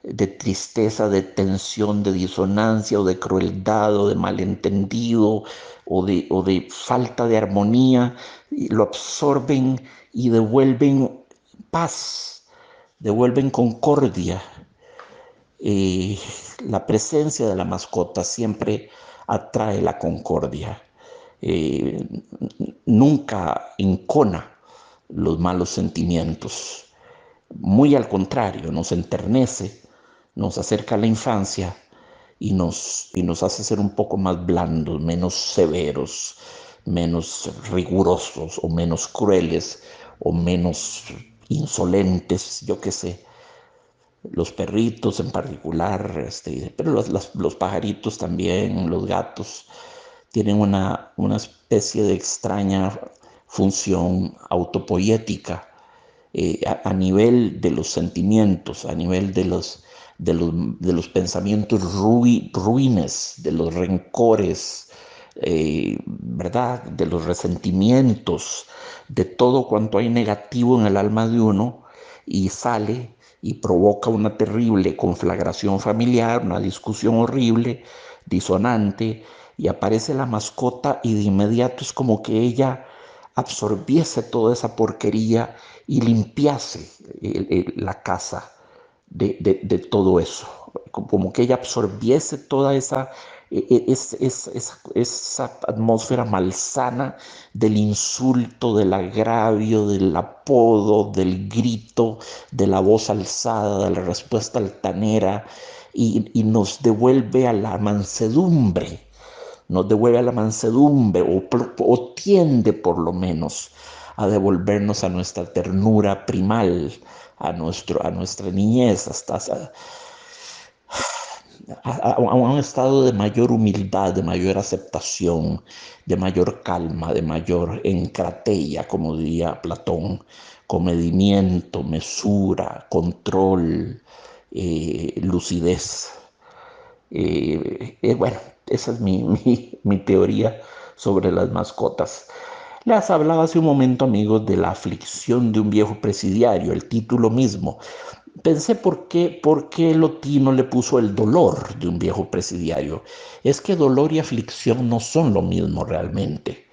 de tristeza, de tensión, de disonancia o de crueldad o de malentendido o de falta de armonía, lo absorben y devuelven paz, devuelven concordia. Eh, la presencia de la mascota siempre atrae la concordia. Eh, Nunca encona los malos sentimientos. Muy al contrario, nos enternece, nos acerca a la infancia y nos hace ser un poco más blandos, menos severos, menos rigurosos o menos crueles o menos insolentes, yo qué sé. Los perritos en particular, pero los pajaritos también, los gatos, tienen una especie de extraña función autopoyética a nivel de los sentimientos, a nivel de los pensamientos ruines, de los rencores, ¿verdad? De los resentimientos, de todo cuanto hay negativo en el alma de uno y sale y provoca una terrible conflagración familiar, una discusión horrible, disonante, y aparece la mascota y de inmediato es como que ella absorbiese toda esa porquería y limpiase la casa de todo eso, como que ella absorbiese toda esa atmósfera malsana del insulto, del agravio, del apodo, del grito, de la voz alzada, de la respuesta altanera, y nos devuelve a la mansedumbre, nos devuelve a la mansedumbre o tiende por lo menos a devolvernos a nuestra ternura primal, a nuestra niñez, a un estado de mayor humildad, de mayor aceptación, de mayor calma, de mayor encratella, como diría Platón, comedimiento, mesura, control, lucidez. Bueno, esa es mi teoría sobre las mascotas. Les hablaba hace un momento, amigos, de la aflicción de un viejo presidiario, el título mismo. Pensé por qué Lotino le puso el dolor de un viejo presidiario. Es que dolor y aflicción no son lo mismo realmente.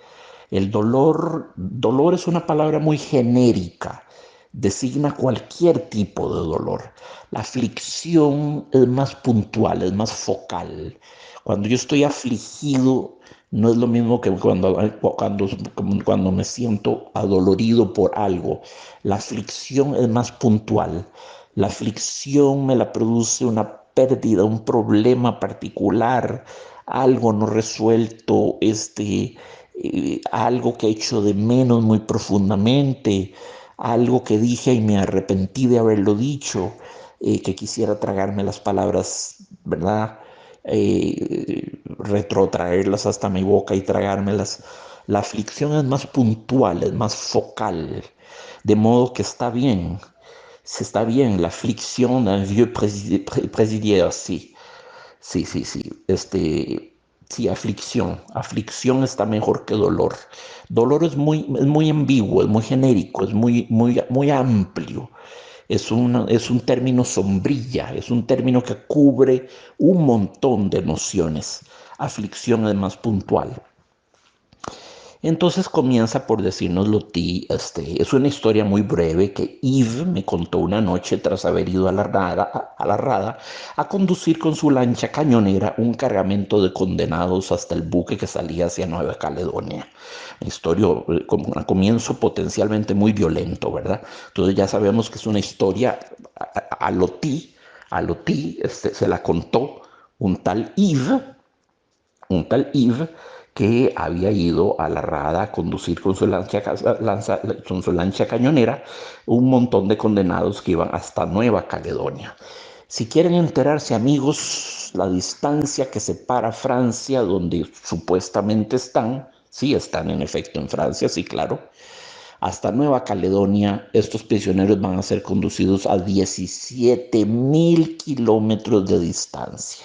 El dolor es una palabra muy genérica, designa cualquier tipo de dolor. La aflicción es más puntual, es más focal. Cuando yo estoy afligido, no es lo mismo que cuando me siento adolorido por algo. La aflicción es más puntual. La aflicción me la produce una pérdida, un problema particular, algo no resuelto, algo que he hecho de menos muy profundamente, algo que dije y me arrepentí de haberlo dicho, que quisiera tragarme las palabras, ¿verdad? Retrotraerlas hasta mi boca y tragármelas. La aflicción es más puntual, es más focal, de modo que está bien. Si está bien, la aflicción d'un vieux présidier, sí. Sí, sí, sí. Sí, aflicción. Aflicción está mejor que dolor. Dolor es muy ambiguo, es muy genérico, es muy amplio. Es un término sombrilla, es un término que cubre un montón de nociones. Aflicción es más puntual. Entonces comienza por decirnos Loti, es una historia muy breve que Yves me contó una noche tras haber ido a la rada a conducir con su lancha cañonera un cargamento de condenados hasta el buque que salía hacia Nueva Caledonia. Una historia como un comienzo potencialmente muy violento, ¿verdad? Entonces ya sabemos que es una historia a Loti se la contó un tal Yves, que había ido a la rada a conducir con su lancha cañonera un montón de condenados que iban hasta Nueva Caledonia. Si quieren enterarse, amigos, la distancia que separa Francia, donde supuestamente están, sí están en efecto en Francia, sí, claro, hasta Nueva Caledonia, estos prisioneros van a ser conducidos a 17.000 kilómetros de distancia.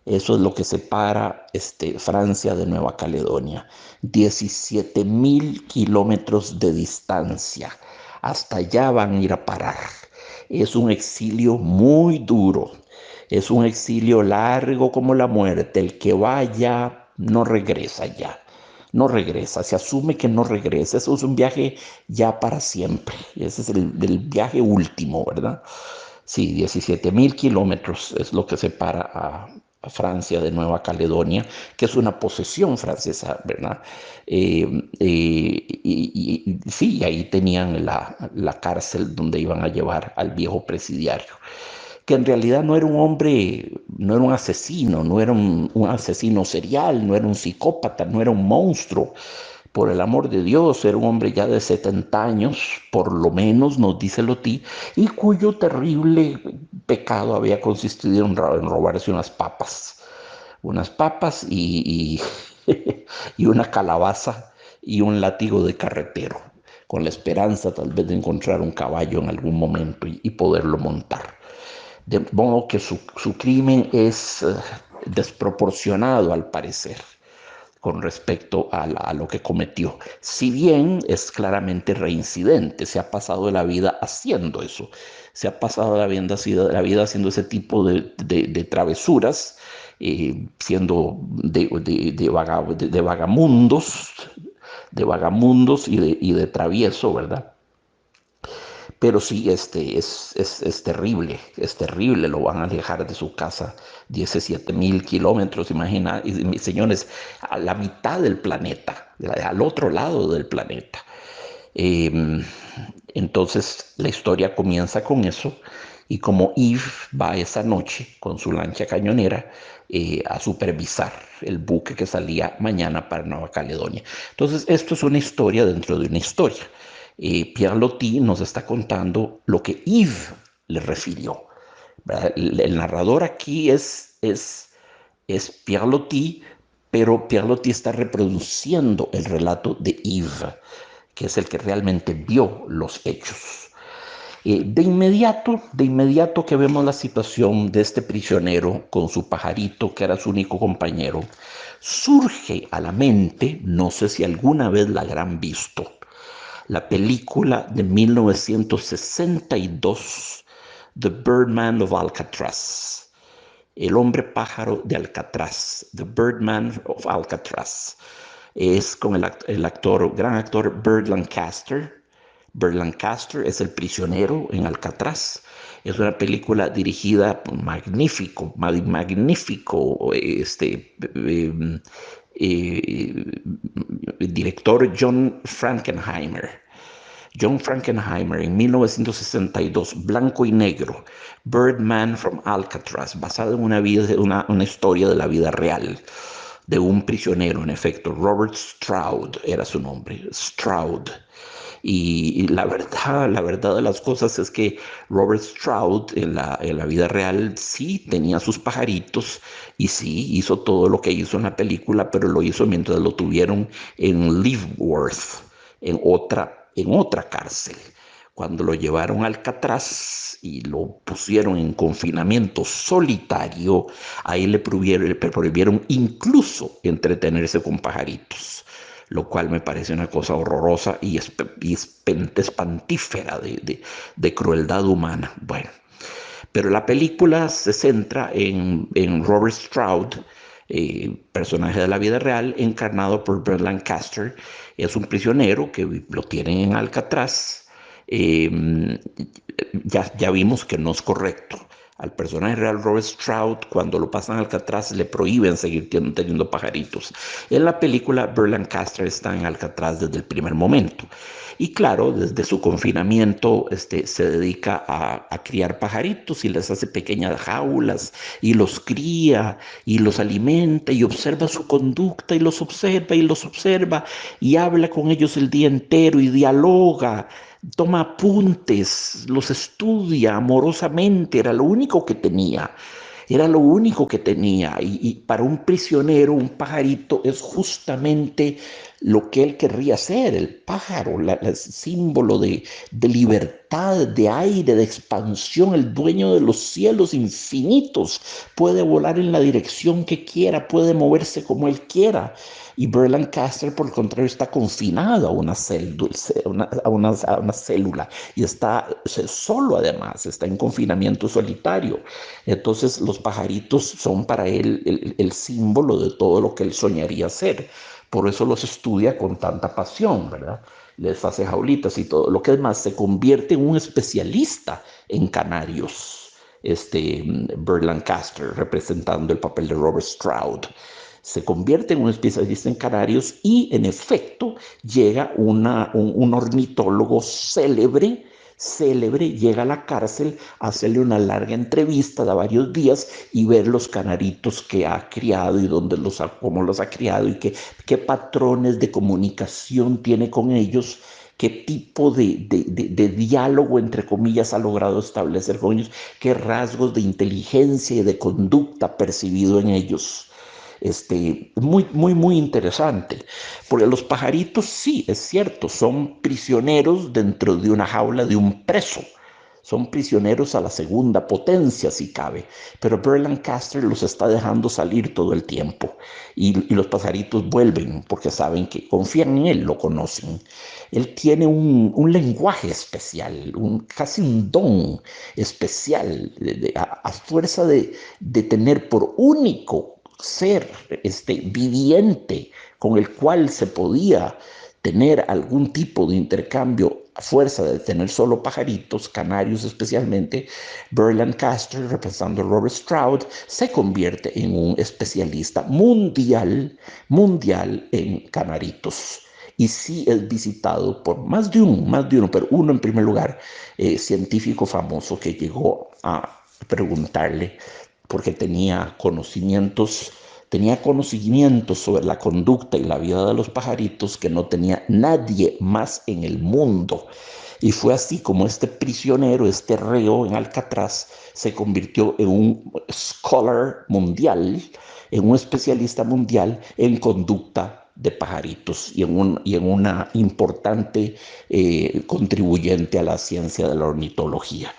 Eso es lo que separa Francia de Nueva Caledonia. 17.000 kilómetros de distancia. Hasta allá van a ir a parar. Es un exilio muy duro. Es un exilio largo como la muerte. El que vaya no regresa ya. No regresa. Se asume que no regresa. Eso es un viaje ya para siempre. Ese es el viaje último, ¿verdad? Sí, 17.000 kilómetros es lo que separa a Francia de Nueva Caledonia, que es una posesión francesa, ¿verdad? Sí, ahí tenían la cárcel donde iban a llevar al viejo presidiario, que en realidad no era un hombre, no era un asesino, no era un asesino serial, no era un psicópata, no era un monstruo. Por el amor de Dios, era un hombre ya de 70 años, por lo menos, nos dice Loti, y cuyo terrible pecado había consistido en robarse unas papas y una calabaza y un látigo de carretero, con la esperanza tal vez de encontrar un caballo en algún momento y poderlo montar. De modo que su crimen es desproporcionado al parecer con respecto a lo que cometió. Si bien es claramente reincidente, se ha pasado la vida haciendo eso, se ha pasado la vida haciendo ese tipo de travesuras, siendo de vagamundos y de travieso, ¿verdad? Pero sí, es terrible, lo van a alejar de su casa 17.000 kilómetros, imagina, y, señores, a la mitad del planeta, al otro lado del planeta. Eh, entonces la historia comienza con eso, y como Yves va esa noche con su lancha cañonera a supervisar el buque que salía mañana para Nueva Caledonia. Entonces esto es una historia dentro de una historia. Pierre Loti nos está contando lo que Yves le refirió. El narrador aquí es Pierre Loti, pero Pierre Loti está reproduciendo el relato de Yves, que es el que realmente vio los hechos. De inmediato que vemos la situación de este prisionero con su pajarito, que era su único compañero, surge a la mente, no sé si alguna vez la habrán visto, la película de 1962, The Birdman of Alcatraz, El hombre pájaro de Alcatraz, The Birdman of Alcatraz. Es con gran actor Burt Lancaster. Burt Lancaster es el prisionero en Alcatraz. Es una película dirigida por magnífico el director John Frankenheimer. John Frankenheimer en 1962, blanco y negro, Birdman from Alcatraz, basado en una historia de la vida real. de un prisionero, en efecto. Robert Stroud era su nombre, Stroud. Y la verdad de las cosas es que Robert Stroud en la vida real sí tenía sus pajaritos y sí hizo todo lo que hizo en la película, pero lo hizo mientras lo tuvieron en Leavenworth, en otra cárcel. Cuando lo llevaron a Alcatraz y lo pusieron en confinamiento solitario, ahí le prohibieron incluso entretenerse con pajaritos, lo cual me parece una cosa horrorosa y espantífera de crueldad humana. Bueno, pero la película se centra en Robert Stroud, personaje de la vida real, encarnado por Burt Lancaster. Es un prisionero que lo tienen en Alcatraz. Eh, ya vimos que no es correcto. Al personaje real Robert Stroud, cuando lo pasan a Alcatraz, le prohíben seguir teniendo pajaritos. En la película, Burt Lancaster está en Alcatraz desde el primer momento. Y claro, desde su confinamiento se dedica a criar pajaritos y les hace pequeñas jaulas y los cría y los alimenta y observa su conducta y los observa y habla con ellos el día entero y dialoga, toma apuntes, los estudia amorosamente, era lo único que tenía. Era lo único que tenía. Y para un prisionero, un pajarito es justamente lo que él querría ser, el pájaro, el símbolo de libertad, de aire, de expansión, el dueño de los cielos infinitos. Puede volar en la dirección que quiera, puede moverse como él quiera. Y Burt Lancaster, por el contrario, está confinado a una célula y está solo además, está en confinamiento solitario. Entonces los pajaritos son para él el símbolo de todo lo que él soñaría ser. Por eso los estudia con tanta pasión, ¿verdad? Les hace jaulitas y todo. Lo que es más, se convierte en un especialista en canarios. Burt Lancaster, representando el papel de Robert Stroud, se convierte en un especialista en canarios y en efecto llega un ornitólogo célebre, llega a la cárcel a hacerle una larga entrevista de varios días y ver los canaritos que ha criado y cómo los ha criado y qué patrones de comunicación tiene con ellos, qué tipo de diálogo, entre comillas, ha logrado establecer con ellos, qué rasgos de inteligencia y de conducta ha percibido en ellos. Muy interesante, porque los pajaritos sí, es cierto, son prisioneros dentro de una jaula de un preso, son prisioneros a la segunda potencia si cabe, pero Burt Lancaster los está dejando salir todo el tiempo y los pajaritos vuelven porque saben que confían en él, lo conocen. Él tiene un lenguaje especial, casi un don especial, a fuerza de tener por único ser viviente con el cual se podía tener algún tipo de intercambio a fuerza de tener solo pajaritos, canarios especialmente. Burt Lancaster, representando a Robert Stroud, se convierte en un especialista mundial en canaritos. Y sí es visitado por más de uno, pero uno en primer lugar, científico famoso que llegó a preguntarle porque tenía conocimientos sobre la conducta y la vida de los pajaritos que no tenía nadie más en el mundo. Y fue así como este prisionero, este reo en Alcatraz, se convirtió en un scholar mundial, en un especialista mundial en conducta de pajaritos y en una importante contribuyente a la ciencia de la ornitología.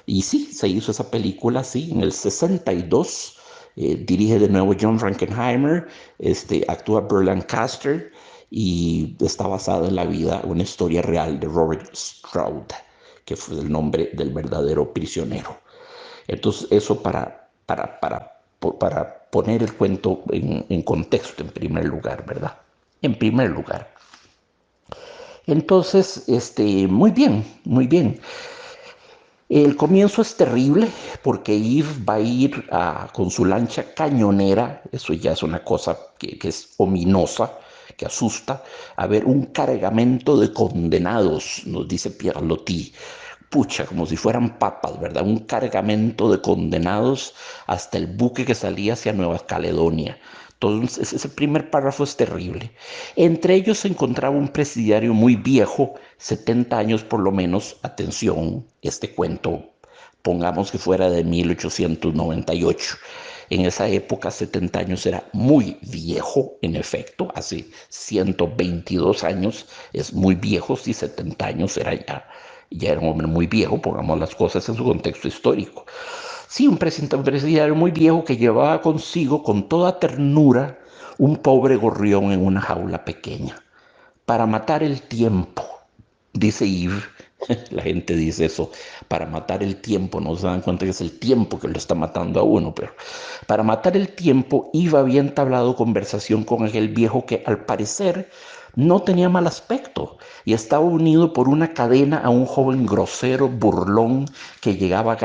Y sí, se hizo esa película, sí, en el 62. Dirige de nuevo John Frankenheimer, actúa Burt Lancaster y está basada en la vida, una historia real de Robert Stroud, que fue el nombre del verdadero prisionero. Entonces, eso para poner el cuento en contexto, en primer lugar, ¿verdad? En primer lugar. Entonces, muy bien, muy bien. El comienzo es terrible porque Eve va a ir con su lancha cañonera, eso ya es una cosa que es ominosa, que asusta, a ver un cargamento de condenados, nos dice Pierre Loti. Pucha, como si fueran papas, ¿verdad? Un cargamento de condenados hasta el buque que salía hacia Nueva Caledonia. Entonces, ese primer párrafo es terrible. Entre ellos se encontraba un presidiario muy viejo, 70 años por lo menos. Atención, este cuento, pongamos que fuera de 1898. En esa época, 70 años era muy viejo, en efecto, hace 122 años es muy viejo, si 70 años era ya era un hombre muy viejo, pongamos las cosas en su contexto histórico. Sí, un presidiario muy viejo que llevaba consigo con toda ternura un pobre gorrión en una jaula pequeña, para matar el tiempo, dice Yves. La gente dice eso, para matar el tiempo, no se dan cuenta que es el tiempo que lo está matando a uno, pero para matar el tiempo, Yves había entablado conversación con aquel viejo que al parecer no tenía mal aspecto y estaba unido por una cadena a un joven grosero, burlón, que llevaba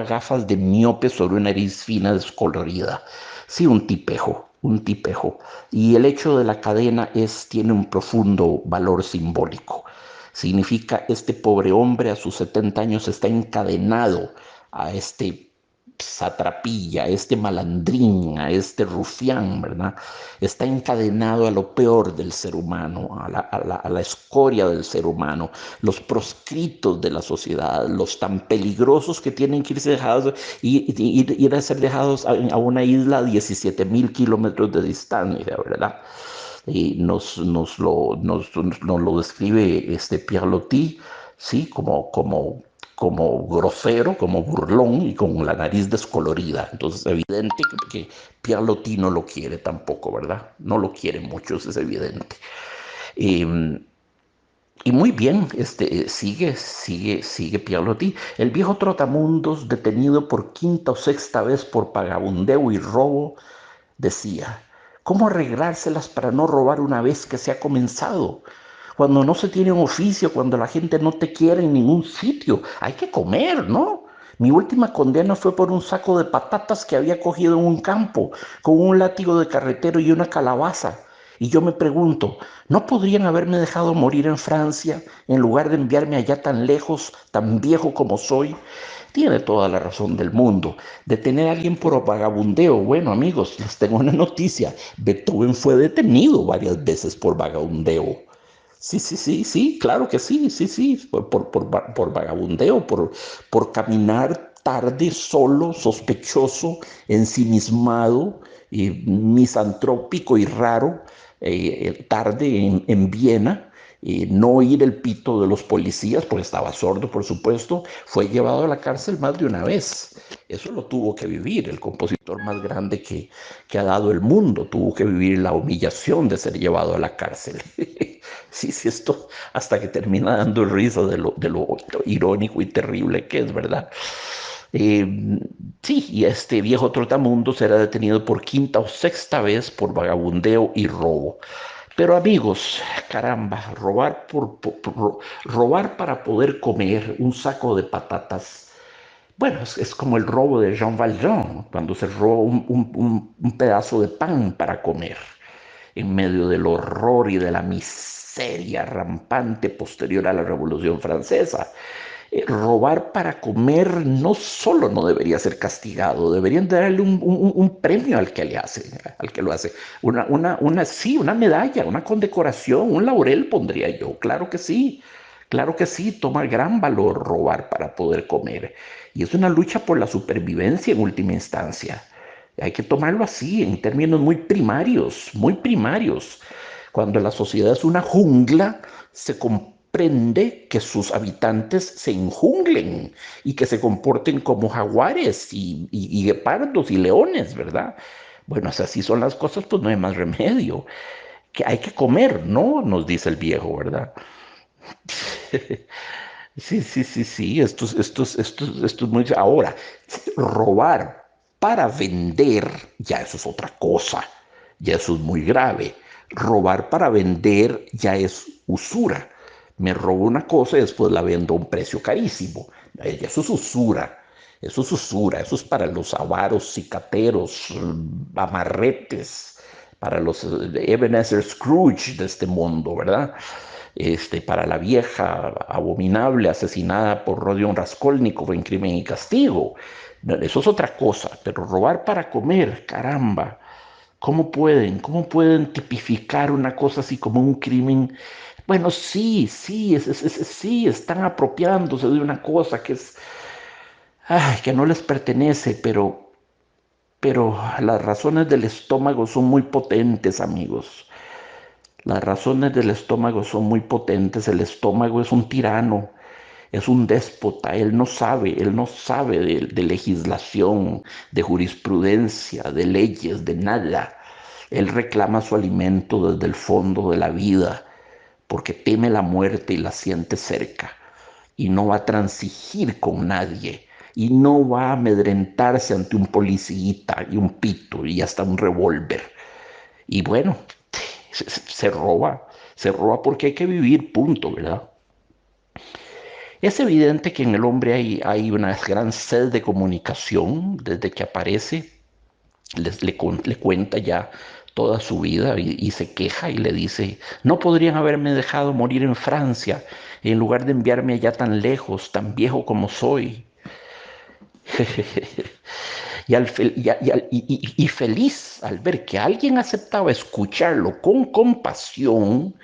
gafas de miope sobre una nariz fina descolorida. Sí, un tipejo, un tipejo. Y el hecho de la cadena tiene un profundo valor simbólico. Significa este pobre hombre a sus 70 años está encadenado a este satrapilla, a este malandrín, a este rufián, ¿verdad? Está encadenado a lo peor del ser humano, a la escoria del ser humano, los proscritos de la sociedad, los tan peligrosos que tienen que irse dejados, ir a ser dejados a una isla a 17.000 kilómetros de distancia, ¿verdad? Y nos lo describe Pierre Loti, ¿sí? Como grosero, como burlón y con la nariz descolorida. Entonces es evidente que Pierre Loti no lo quiere tampoco, ¿verdad? No lo quiere mucho, eso es evidente. Eh, y muy bien, sigue Pierre Loti. El viejo trotamundos, detenido por quinta o sexta vez por vagabundeo y robo, decía: ¿cómo arreglárselas para no robar una vez que se ha comenzado? Cuando no se tiene un oficio, cuando la gente no te quiere en ningún sitio, hay que comer, ¿no? Mi última condena fue por un saco de patatas que había cogido en un campo, con un látigo de carretero y una calabaza. Y yo me pregunto, ¿no podrían haberme dejado morir en Francia en lugar de enviarme allá tan lejos, tan viejo como soy? Tiene toda la razón del mundo. Detener a alguien por vagabundeo. Bueno, amigos, les tengo una noticia. Beethoven fue detenido varias veces por vagabundeo. Sí, sí, sí, sí, claro que sí, sí, sí, por vagabundeo, por caminar tarde, solo, sospechoso, ensimismado, misantrópico y raro, tarde en Viena, no oír el pito de los policías, porque estaba sordo, por supuesto, fue llevado a la cárcel más de una vez. Eso lo tuvo que vivir el compositor más grande que ha dado el mundo, tuvo que vivir la humillación de ser llevado a la cárcel. Sí, sí, esto hasta que termina dando risa de lo irónico y terrible que es, ¿verdad? Sí, y este viejo trotamundo será detenido por quinta o sexta vez por vagabundeo y robo. Pero amigos, caramba, robar para poder comer un saco de patatas. Bueno, es como el robo de Jean Valjean, cuando se roba un pedazo de pan para comer en medio del horror y de la miseria rampante posterior a la Revolución Francesa. Robar para comer no solo no debería ser castigado, deberían darle un premio al que lo hace. Sí, una medalla, una condecoración, un laurel pondría yo, claro que sí. Claro que sí, toma gran valor robar para poder comer. Y es una lucha por la supervivencia en última instancia. Hay que tomarlo así, en términos muy primarios, muy primarios. Cuando la sociedad es una jungla, se comprende que sus habitantes se enjunglen y que se comporten como jaguares y guepardos y leones, ¿verdad? Bueno, si así son las cosas, pues no hay más remedio. Que hay que comer, ¿no? Nos dice el viejo, ¿verdad? Sí, sí, sí, sí, esto es muy... Ahora, robar para vender, ya eso es otra cosa, ya eso es muy grave. Robar para vender ya es usura. Me robo una cosa y después la vendo a un precio carísimo. Ya eso es usura. Eso es usura, eso es para los avaros, cicateros, amarretes, para los Ebenezer Scrooge de este mundo, ¿verdad? Para la vieja abominable asesinada por Rodion Raskolnikov en Crimen y Castigo. Eso es otra cosa, pero robar para comer, caramba. ¿Cómo pueden tipificar una cosa así como un crimen? Bueno, sí, sí, sí, están apropiándose de una cosa que es, ay, que no les pertenece, pero las razones del estómago son muy potentes, amigos. Las razones del estómago son muy potentes. El estómago es un tirano, es un déspota. Él no sabe de legislación, de jurisprudencia, de leyes, de nada. Él reclama su alimento desde el fondo de la vida, porque teme la muerte y la siente cerca. Y no va a transigir con nadie. Y no va a amedrentarse ante un policía y un pito y hasta un revólver. Y bueno, se roba porque hay que vivir, punto, ¿verdad? Es evidente que en el hombre hay una gran sed de comunicación desde que aparece, le cuenta ya toda su vida y se queja y le dice, no podrían haberme dejado morir en Francia en lugar de enviarme allá tan lejos, tan viejo como soy. Y feliz al ver que alguien aceptaba escucharlo con compasión.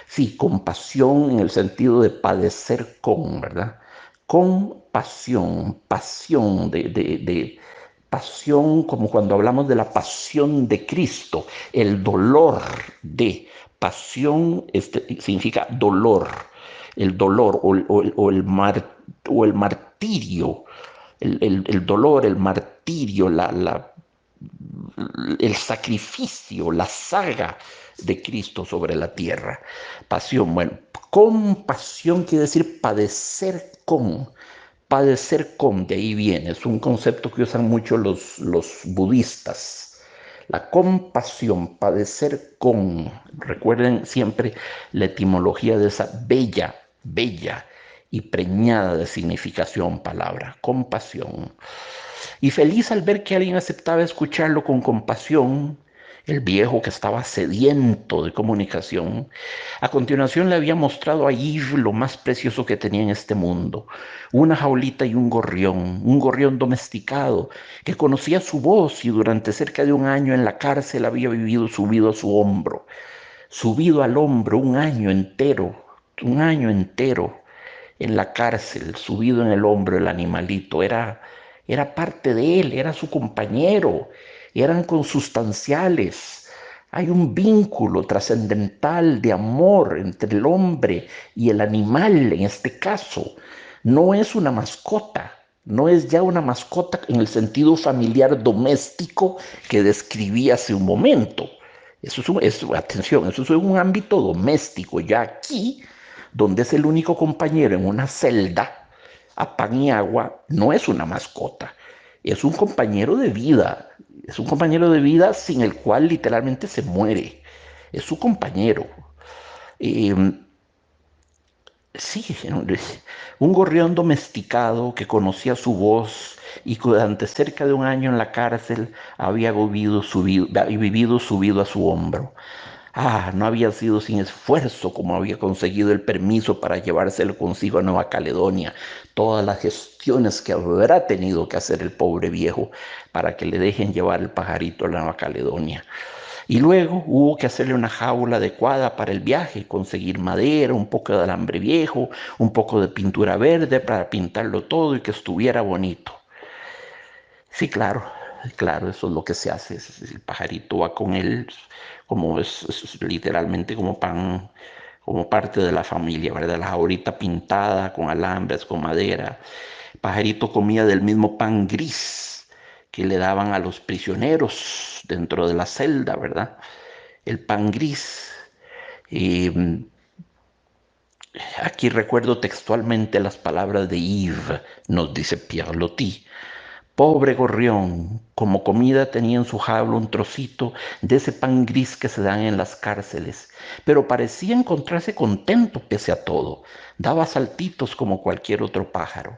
Sí, compasión en el sentido de padecer con, ¿verdad? Compasión, pasión pasión, como cuando hablamos de la pasión de Cristo, el dolor de pasión significa dolor, el dolor o el martirio, el dolor, el martirio, el sacrificio, la saga de Cristo sobre la tierra. Pasión, bueno, compasión quiere decir padecer con, de ahí viene, es un concepto que usan mucho los budistas. La compasión, padecer con, recuerden siempre la etimología de esa bella y preñada de significación palabra, compasión. Y feliz al ver que alguien aceptaba escucharlo con compasión, el viejo que estaba sediento de comunicación, a continuación le había mostrado a Yves lo más precioso que tenía en este mundo, una jaulita y un gorrión domesticado, que conocía su voz y durante cerca de un año en la cárcel había vivido subido a su hombro, subido al hombro un año entero en la cárcel, subido en el hombro el animalito, era parte de él, era su compañero, eran consustanciales. Hay un vínculo trascendental de amor entre el hombre y el animal en este caso. No es una mascota, no es ya una mascota en el sentido familiar doméstico que describí hace un momento. Atención, eso es un ámbito doméstico. Ya aquí, donde es el único compañero en una celda, a pan y agua, no es una mascota. Es un compañero de vida. Es un compañero de vida sin el cual literalmente se muere. Es su compañero. Eh, Sí, un gorrión domesticado que conocía su voz y que durante cerca de un año en la cárcel había vivido subido a su hombro. Ah, no había sido sin esfuerzo como había conseguido el permiso para llevárselo consigo a Nueva Caledonia. Todas las gestiones que habrá tenido que hacer el pobre viejo para que le dejen llevar el pajarito a la Nueva Caledonia. Y luego hubo que hacerle una jaula adecuada para el viaje, conseguir madera, un poco de alambre viejo, un poco de pintura verde para pintarlo todo y que estuviera bonito. Sí, claro, claro, eso es lo que se hace. El pajarito va con él, como es literalmente como pan, como parte de la familia, ¿verdad? La jaulita pintada con alambres, con madera. El pajarito comía del mismo pan gris que le daban a los prisioneros dentro de la celda, ¿verdad? El pan gris. Y aquí recuerdo textualmente las palabras de Yves, nos dice Pierre Loti. Pobre gorrión, como comida tenía en su jaula un trocito de ese pan gris que se dan en las cárceles, pero parecía encontrarse contento pese a todo. Daba saltitos como cualquier otro pájaro.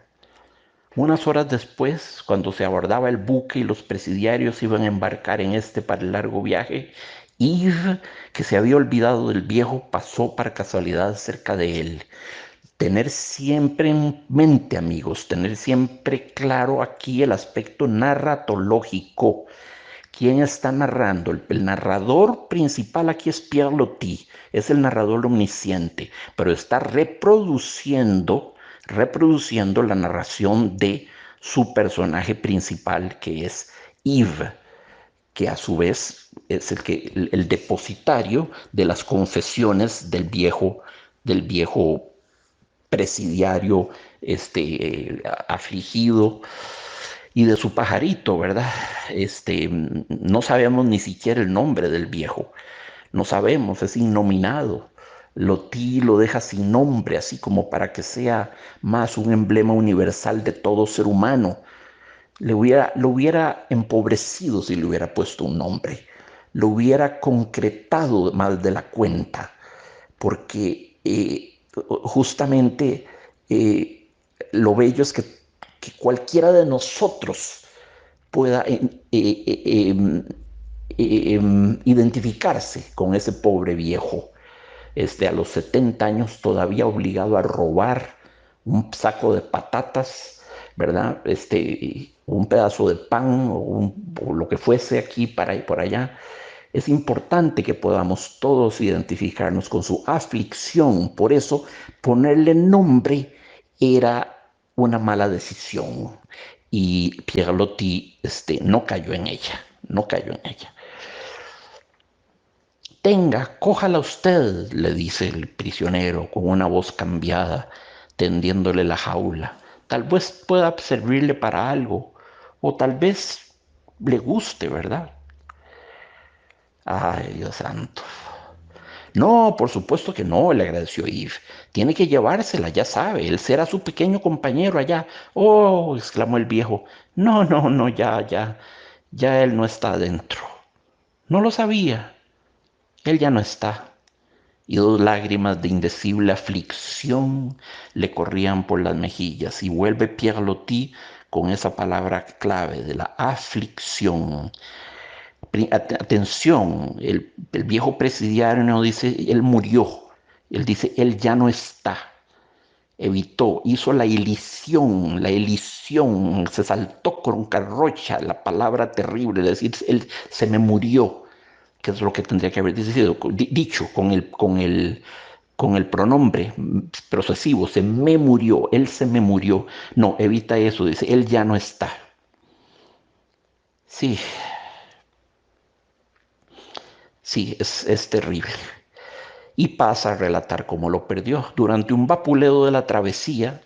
Unas horas después, cuando se abordaba el buque y los presidiarios iban a embarcar en este para el largo viaje, Yves, que se había olvidado del viejo, pasó para casualidad cerca de él. Tener siempre en mente, amigos, tener siempre claro aquí el aspecto narratológico. ¿Quién está narrando? El narrador principal aquí es Pierre Loti, es el narrador omnisciente, pero está reproduciendo la narración de su personaje principal, que es Yves, que a su vez es el depositario de las confesiones del viejo presidiario afligido y de su pajarito, ¿verdad? No sabemos ni siquiera el nombre del viejo, no sabemos, es innominado. Loti lo deja sin nombre, así como para que sea más un emblema universal de todo ser humano. Lo hubiera empobrecido si le hubiera puesto un nombre, lo hubiera concretado más de la cuenta, porque justamente lo bello es que cualquiera de nosotros pueda identificarse con ese pobre viejo, a los 70 años todavía obligado a robar un saco de patatas, ¿verdad? Un pedazo de pan o lo que fuese aquí para ir por allá. Es importante que podamos todos identificarnos con su aflicción. Por eso, ponerle nombre era una mala decisión. Y Pierre Loti no cayó en ella, no cayó en ella. Tenga, cójala usted, le dice el prisionero con una voz cambiada, tendiéndole la jaula. Tal vez pueda servirle para algo, o tal vez le guste, ¿verdad? Ay, Dios santo. No, por supuesto que no, le agradeció Yves. Tiene que llevársela, ya sabe, él será su pequeño compañero allá. Oh, exclamó el viejo. No, no, no, ya él no está adentro. No lo sabía, él ya no está. Y dos lágrimas de indecible aflicción le corrían por las mejillas. Y vuelve Pierre Loti con esa palabra clave de la aflicción. Atención, el viejo presidiario no dice, él murió. Él dice, él ya no está. Evitó, hizo la elisión, se saltó con carrocha, la palabra terrible, es decir, él se me murió, que es lo que tendría que haber dicho con el pronombre procesivo, se me murió, él se me murió. No, evita eso, dice, él ya no está. Sí, sí, es terrible. Y pasa a relatar cómo lo perdió. Durante un vapuleo de la travesía,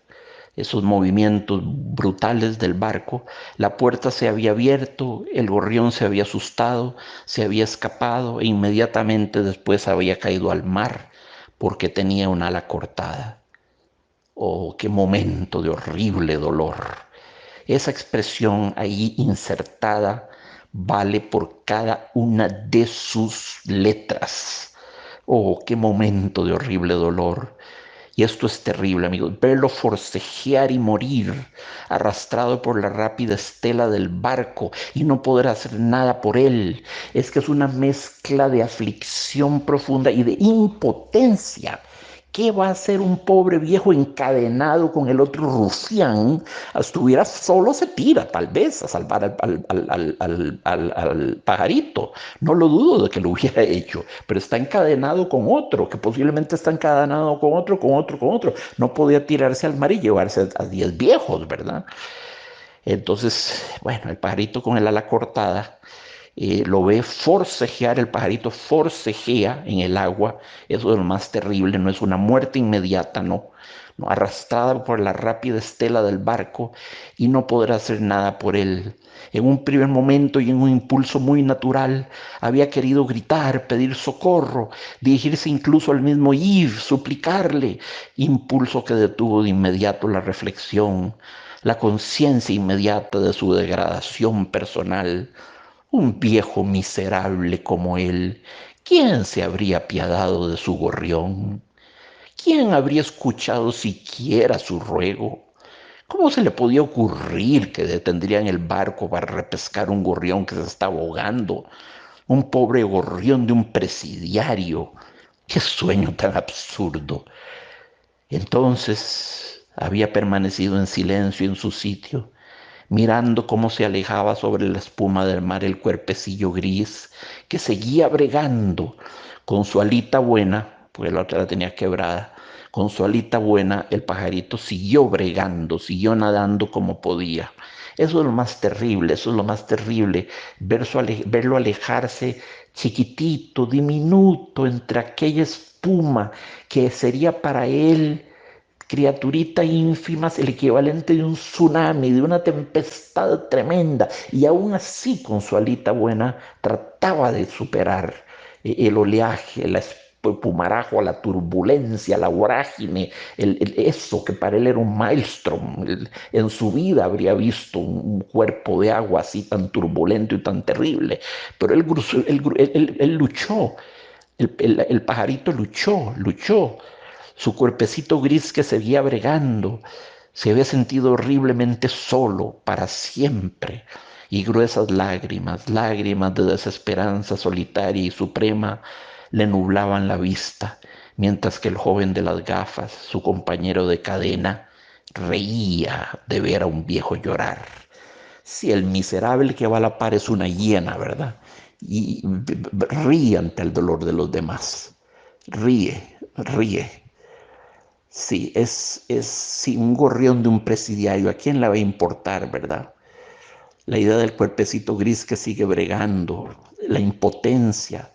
esos movimientos brutales del barco, la puerta se había abierto, el gorrión se había asustado, se había escapado e inmediatamente después había caído al mar porque tenía un ala cortada. Oh, qué momento de horrible dolor. Esa expresión ahí insertada vale por cada una de sus letras. Oh, qué momento de horrible dolor. Y esto es terrible, amigos. Verlo forcejear y morir, arrastrado por la rápida estela del barco y no poder hacer nada por él. Es que es una mezcla de aflicción profunda y de impotencia. ¿Qué va a hacer un pobre viejo encadenado con el otro rufián? Estuviera solo, se tira tal vez a salvar al pajarito. No lo dudo de que lo hubiera hecho, pero está encadenado con otro, que posiblemente está encadenado con otro, con otro, con otro. No podía tirarse al mar y llevarse a 10 viejos, ¿verdad? Entonces, bueno, el pajarito con el ala cortada lo ve forcejear, el pajarito forcejea en el agua, eso es lo más terrible, no es una muerte inmediata, no, no, arrastrada por la rápida estela del barco y no podrá hacer nada por él. En un primer momento y en un impulso muy natural, había querido gritar, pedir socorro, dirigirse incluso al mismo Yves, suplicarle, impulso que detuvo de inmediato la reflexión, la conciencia inmediata de su degradación personal. Un viejo miserable como él, ¿quién se habría apiadado de su gorrión? ¿Quién habría escuchado siquiera su ruego? ¿Cómo se le podía ocurrir que detendrían el barco para repescar un gorrión que se está ahogando? Un pobre gorrión de un presidiario. ¡Qué sueño tan absurdo! Entonces había permanecido en silencio en su sitio, mirando cómo se alejaba sobre la espuma del mar el cuerpecillo gris que seguía bregando con su alita buena, porque la otra la tenía quebrada. Con su alita buena, el pajarito siguió bregando, siguió nadando como podía. Eso es lo más terrible, eso es lo más terrible, verlo alejarse chiquitito, diminuto, entre aquella espuma que sería para él, criaturita ínfima, el equivalente de un tsunami, de una tempestad tremenda, y aún así con su alita buena trataba de superar el oleaje, la espumarajo, la turbulencia, la vorágine, eso que para él era un maelstrom. En su vida habría visto un cuerpo de agua así tan turbulento y tan terrible, pero él luchó, el pajarito luchó. Su cuerpecito gris que seguía bregando se había sentido horriblemente solo para siempre, y gruesas lágrimas, lágrimas de desesperanza solitaria y suprema, le nublaban la vista, mientras que el joven de las gafas, su compañero de cadena, reía de ver a un viejo llorar. Si el miserable que va a la par es una hiena, ¿verdad? Y ríe ante el dolor de los demás. Ríe, ríe. Sí, es sí, un gorrión de un presidiario. ¿A quién le va a importar, verdad? La idea del cuerpecito gris que sigue bregando, la impotencia,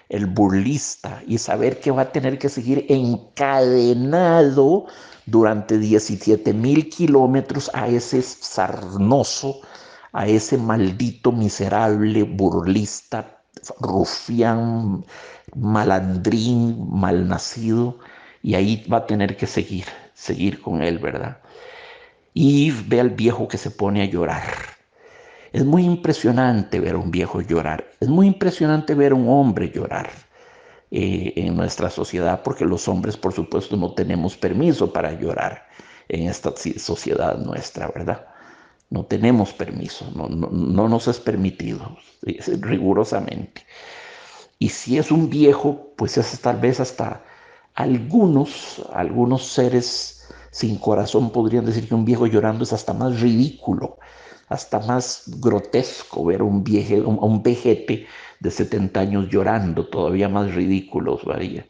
el burlista y saber que va a tener que seguir encadenado durante 17.000 kilómetros a ese sarnoso, a ese maldito, miserable, burlista, rufián, malandrín, malnacido, y ahí va a tener que seguir con él, ¿verdad? Y ve al viejo que se pone a llorar. Es muy impresionante ver a un viejo llorar, es muy impresionante ver a un hombre llorar en nuestra sociedad, porque los hombres, por supuesto, no tenemos permiso para llorar en esta sociedad nuestra, ¿verdad? No tenemos permiso, no nos es permitido, rigurosamente. Y si es un viejo, pues es tal vez hasta algunos seres sin corazón podrían decir que un viejo llorando es hasta más ridículo, hasta más grotesco ver a un vejete de 70 años llorando, todavía más ridículo varía.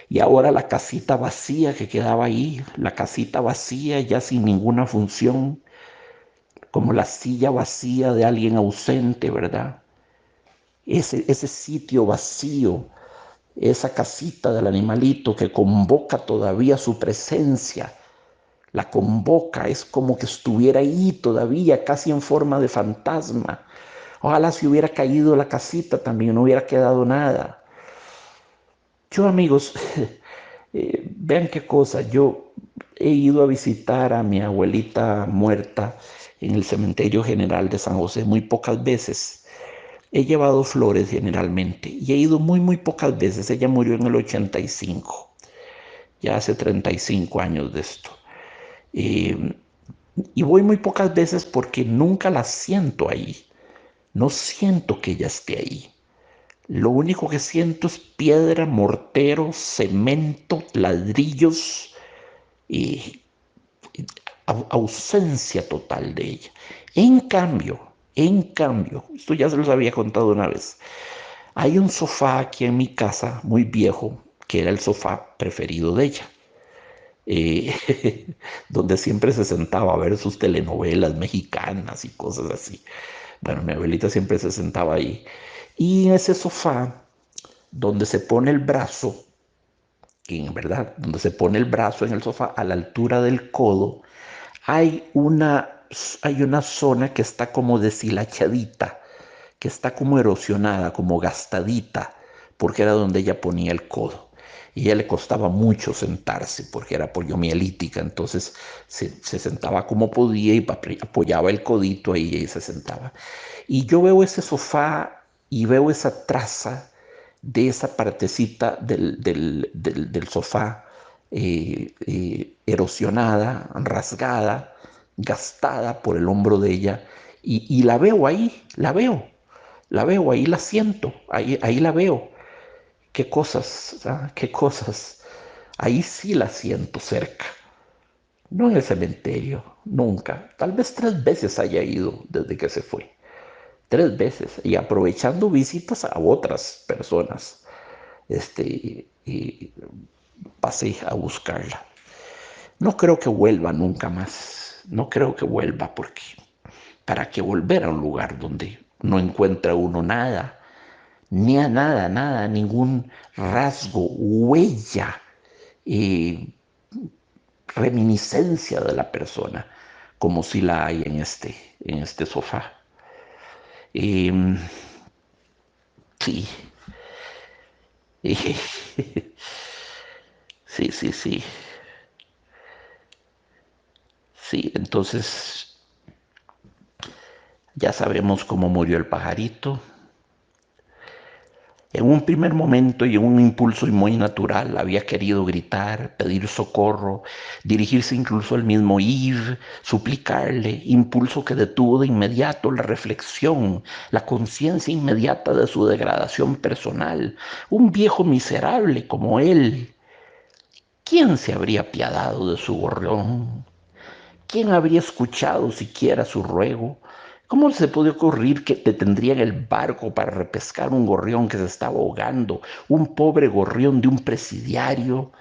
Y ahora la casita vacía que quedaba ahí, la casita vacía ya sin ninguna función, como la silla vacía de alguien ausente, ¿verdad? Ese sitio vacío, esa casita del animalito que convoca todavía su presencia, la convoca, es como que estuviera ahí todavía, casi en forma de fantasma. Ojalá si hubiera caído la casita también, no hubiera quedado nada. Yo, amigos, vean qué cosa, yo he ido a visitar a mi abuelita muerta en el Cementerio General de San José muy pocas veces. He llevado flores generalmente y he ido muy pocas veces. Ella murió en el 85, ya hace 35 años de esto. Eh, y voy muy pocas veces porque nunca la siento ahí. No siento que ella esté ahí. Lo único que siento es piedra, mortero, cemento, ladrillos y ausencia total de ella. En cambio, esto ya se los había contado una vez. Hay un sofá aquí en mi casa, muy viejo, que era el sofá preferido de ella, donde siempre se sentaba a ver sus telenovelas mexicanas y cosas así. Bueno, mi abuelita siempre se sentaba ahí. Y en ese sofá, donde se pone el brazo, en verdad, donde se pone el brazo en el sofá a la altura del codo, hay una zona que está como deshilachadita, que está como erosionada, como gastadita, porque era donde ella ponía el codo. Y a ella le costaba mucho sentarse porque era poliomielítica, entonces se sentaba como podía y apoyaba el codito ahí y se sentaba. Y yo veo ese sofá y veo esa traza de esa partecita del sofá erosionada, rasgada, gastada por el hombro de ella, y la veo ahí, la veo, ahí la siento, ahí la veo. Qué cosas, ¿ah? Qué cosas. Ahí sí la siento cerca, no en el cementerio, nunca. Tal vez 3 veces haya ido desde que se fue. 3 veces. Y aprovechando visitas a otras personas. Y pasé a buscarla. No creo que vuelva nunca más. No creo que vuelva porque ¿para qué volver a un lugar donde no encuentra uno nada? Ni a nada, nada, ningún rasgo, huella, eh, reminiscencia de la persona, como si la hay en este sofá. Eh, sí, sí, sí, sí, sí. Entonces ya sabemos cómo murió el pajarito. En un primer momento y en un impulso muy natural había querido gritar, pedir socorro, dirigirse incluso al mismo Yves, suplicarle, impulso que detuvo de inmediato la reflexión, la conciencia inmediata de su degradación personal. Un viejo miserable como él, ¿quién se habría apiadado de su gorrión? ¿Quién habría escuchado siquiera su ruego? ¿Cómo se puede ocurrir que detendría en el barco para repescar un gorrión que se estaba ahogando? Un pobre gorrión de un presidiario.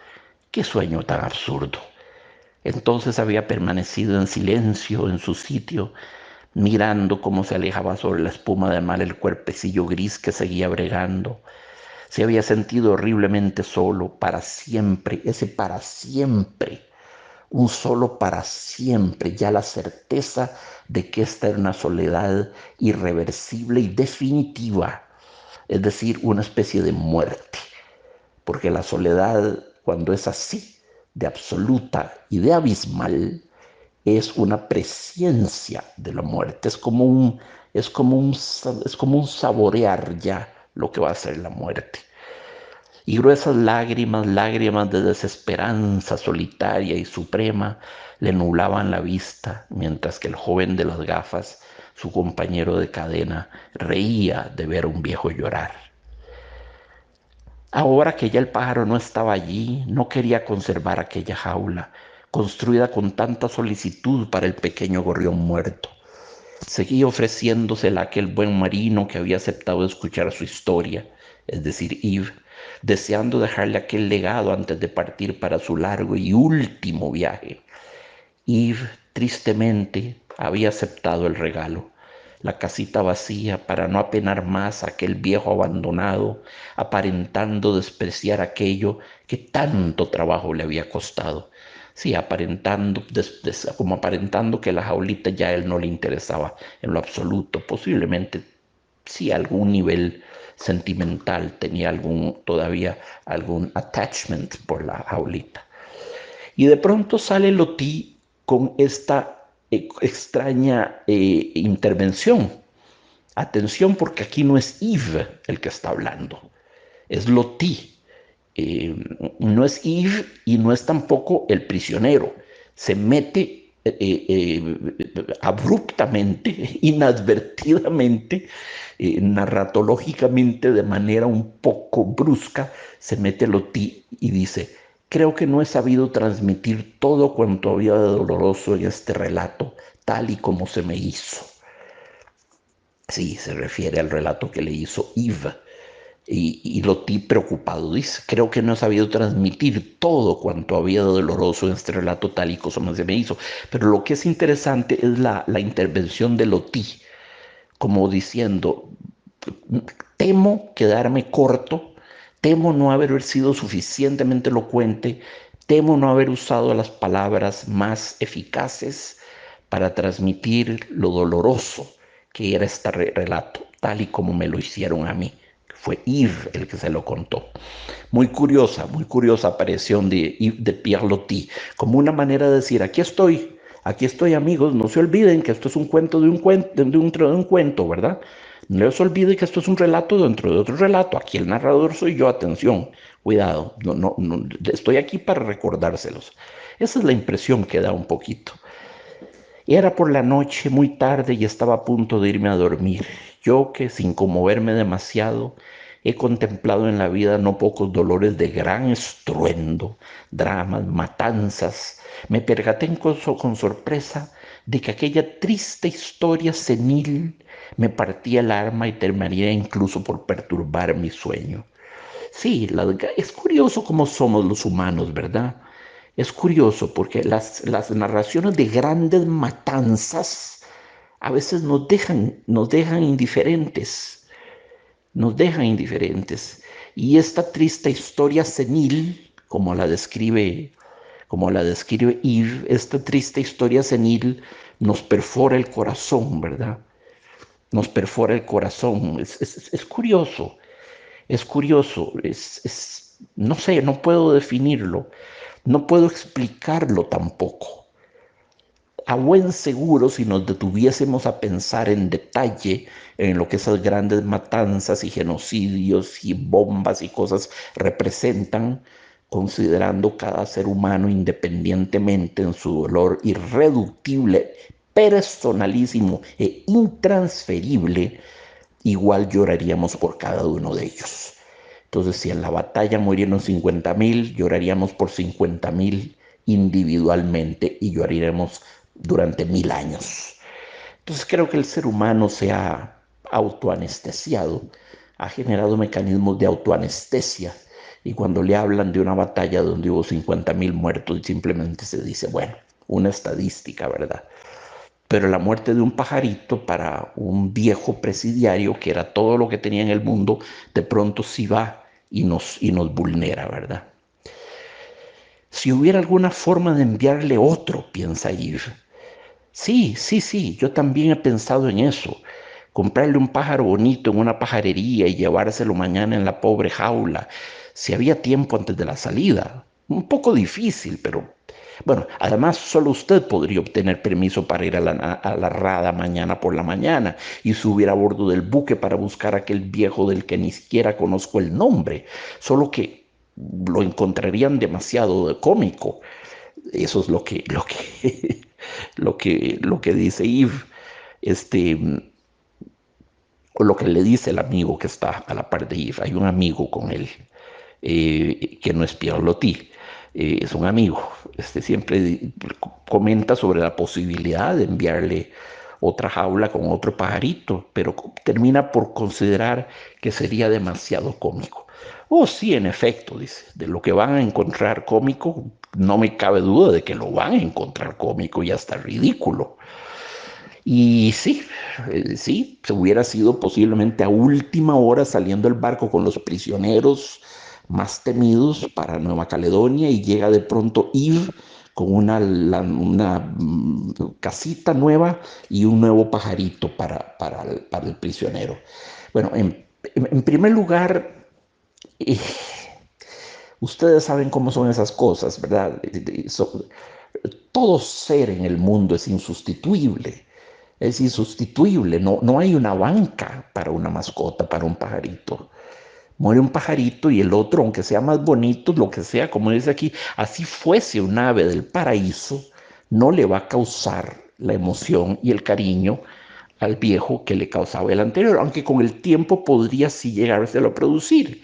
¡Qué sueño tan absurdo! Entonces había permanecido en silencio en su sitio, mirando cómo se alejaba sobre la espuma de mar el cuerpecillo gris que seguía bregando. Se había sentido horriblemente solo, para siempre, ese para siempre, un solo para siempre, ya la certeza de que esta era una soledad irreversible y definitiva, es decir, una especie de muerte, porque la soledad, cuando es así, de absoluta y de abismal, es una presciencia de la muerte, es como un saborear ya lo que va a ser la muerte. Y gruesas lágrimas, lágrimas de desesperanza solitaria y suprema, le nublaban la vista, mientras que el joven de las gafas, su compañero de cadena, reía de ver a un viejo llorar. Ahora que ya el pájaro no estaba allí, no quería conservar aquella jaula, construida con tanta solicitud para el pequeño gorrión muerto. Seguía ofreciéndosela a aquel buen marino que había aceptado escuchar su historia, es decir, Yves, deseando dejarle aquel legado antes de partir para su largo y último viaje. Yves, tristemente, había aceptado el regalo. La casita vacía para no apenar más a aquel viejo abandonado, aparentando despreciar aquello que tanto trabajo le había costado. Sí, aparentando, como aparentando que la jaulita ya a él no le interesaba en lo absoluto. Posiblemente sí algún nivel sentimental, tenía todavía algún attachment por la jaulita. Y de pronto sale Loti con esta extraña intervención. Atención, porque aquí no es Yves el que está hablando, es Loti. Eh, no es Yves y no es tampoco el prisionero. Se mete abruptamente, inadvertidamente, narratológicamente, de manera un poco brusca, se mete Loti y dice: creo que no he sabido transmitir todo cuanto había de doloroso en este relato, tal y como se me hizo. Sí, se refiere al relato que le hizo Yves. Y Loti preocupado dice: creo que no he sabido transmitir todo cuanto había de doloroso en este relato tal y como se me hizo. Pero lo que es interesante es la intervención de Loti, como diciendo: temo quedarme corto, temo no haber sido suficientemente elocuente, temo no haber usado las palabras más eficaces para transmitir lo doloroso que era este relato, tal y como me lo hicieron a mí. Fue Yves el que se lo contó. Muy curiosa aparición de Pierre Loti, como una manera de decir: aquí estoy amigos, no se olviden que esto es un cuento de un cuento, de un cuento, ¿verdad? No se olviden que esto es un relato dentro de otro relato, aquí el narrador soy yo, atención, cuidado, no, no, no, estoy aquí para recordárselos. Esa es la impresión que da un poquito. Era por la noche, muy tarde, y estaba a punto de irme a dormir. Yo que, sin conmoverme demasiado, he contemplado en la vida no pocos dolores de gran estruendo, dramas, matanzas. Me percaté con sorpresa de que aquella triste historia senil me partía el alma y terminaría incluso por perturbar mi sueño. Sí, es curioso cómo somos los humanos, ¿verdad? Es curioso porque las narraciones de grandes matanzas a veces nos dejan indiferentes, nos dejan indiferentes. Y esta triste historia senil, como la describe Yves, esta triste historia senil nos perfora el corazón, ¿verdad? Nos perfora el corazón. Es curioso, es curioso, no sé, no puedo definirlo, no puedo explicarlo tampoco. A buen seguro, si nos detuviésemos a pensar en detalle en lo que esas grandes matanzas y genocidios y bombas y cosas representan, considerando cada ser humano independientemente en su dolor irreductible, personalísimo e intransferible, igual lloraríamos por cada uno de ellos. Entonces, si en la batalla murieron 50.000, lloraríamos por 50.000 individualmente y lloraríamos durante 1.000 años. Entonces, creo que el ser humano se ha autoanestesiado, ha generado mecanismos de autoanestesia. Y cuando le hablan de una batalla donde hubo 50.000 muertos, simplemente se dice, bueno, una estadística, ¿verdad? Pero la muerte de un pajarito para un viejo presidiario, que era todo lo que tenía en el mundo, de pronto sí va y nos vulnera, ¿verdad? Si hubiera alguna forma de enviarle otro, piensa Yves. Sí, sí, sí, yo también he pensado en eso. Comprarle un pájaro bonito en una pajarería y llevárselo mañana en la pobre jaula, si había tiempo antes de la salida. Un poco difícil, pero bueno, además solo usted podría obtener permiso para ir a la rada mañana por la mañana y subir a bordo del buque para buscar a aquel viejo del que ni siquiera conozco el nombre, solo que lo encontrarían demasiado cómico. Eso es lo que dice Yves, este, o lo que le dice el amigo que está a la par de Yves. Hay un amigo con él, que no es Pierre Loti, es un amigo. Siempre comenta sobre la posibilidad de enviarle otra jaula con otro pajarito, pero termina por considerar que sería demasiado cómico. Oh, sí, en efecto, dice, de lo que van a encontrar cómico, no me cabe duda de que lo van a encontrar cómico y hasta ridículo. Y sí, sí, se hubiera sido posiblemente a última hora saliendo el barco con los prisioneros más temidos para Nueva Caledonia y llega de pronto Yves con una casita nueva y un nuevo pajarito para el prisionero. Bueno, en primer lugar, eh, ustedes saben cómo son esas cosas, ¿verdad? Todo ser en el mundo es insustituible. Es insustituible. No hay una banca para una mascota, para un pajarito. Muere un pajarito y el otro, aunque sea más bonito, lo que sea, como dice aquí, así fuese un ave del paraíso, no le va a causar la emoción y el cariño al viejo que le causaba el anterior, aunque con el tiempo podría sí llegárselo a producir.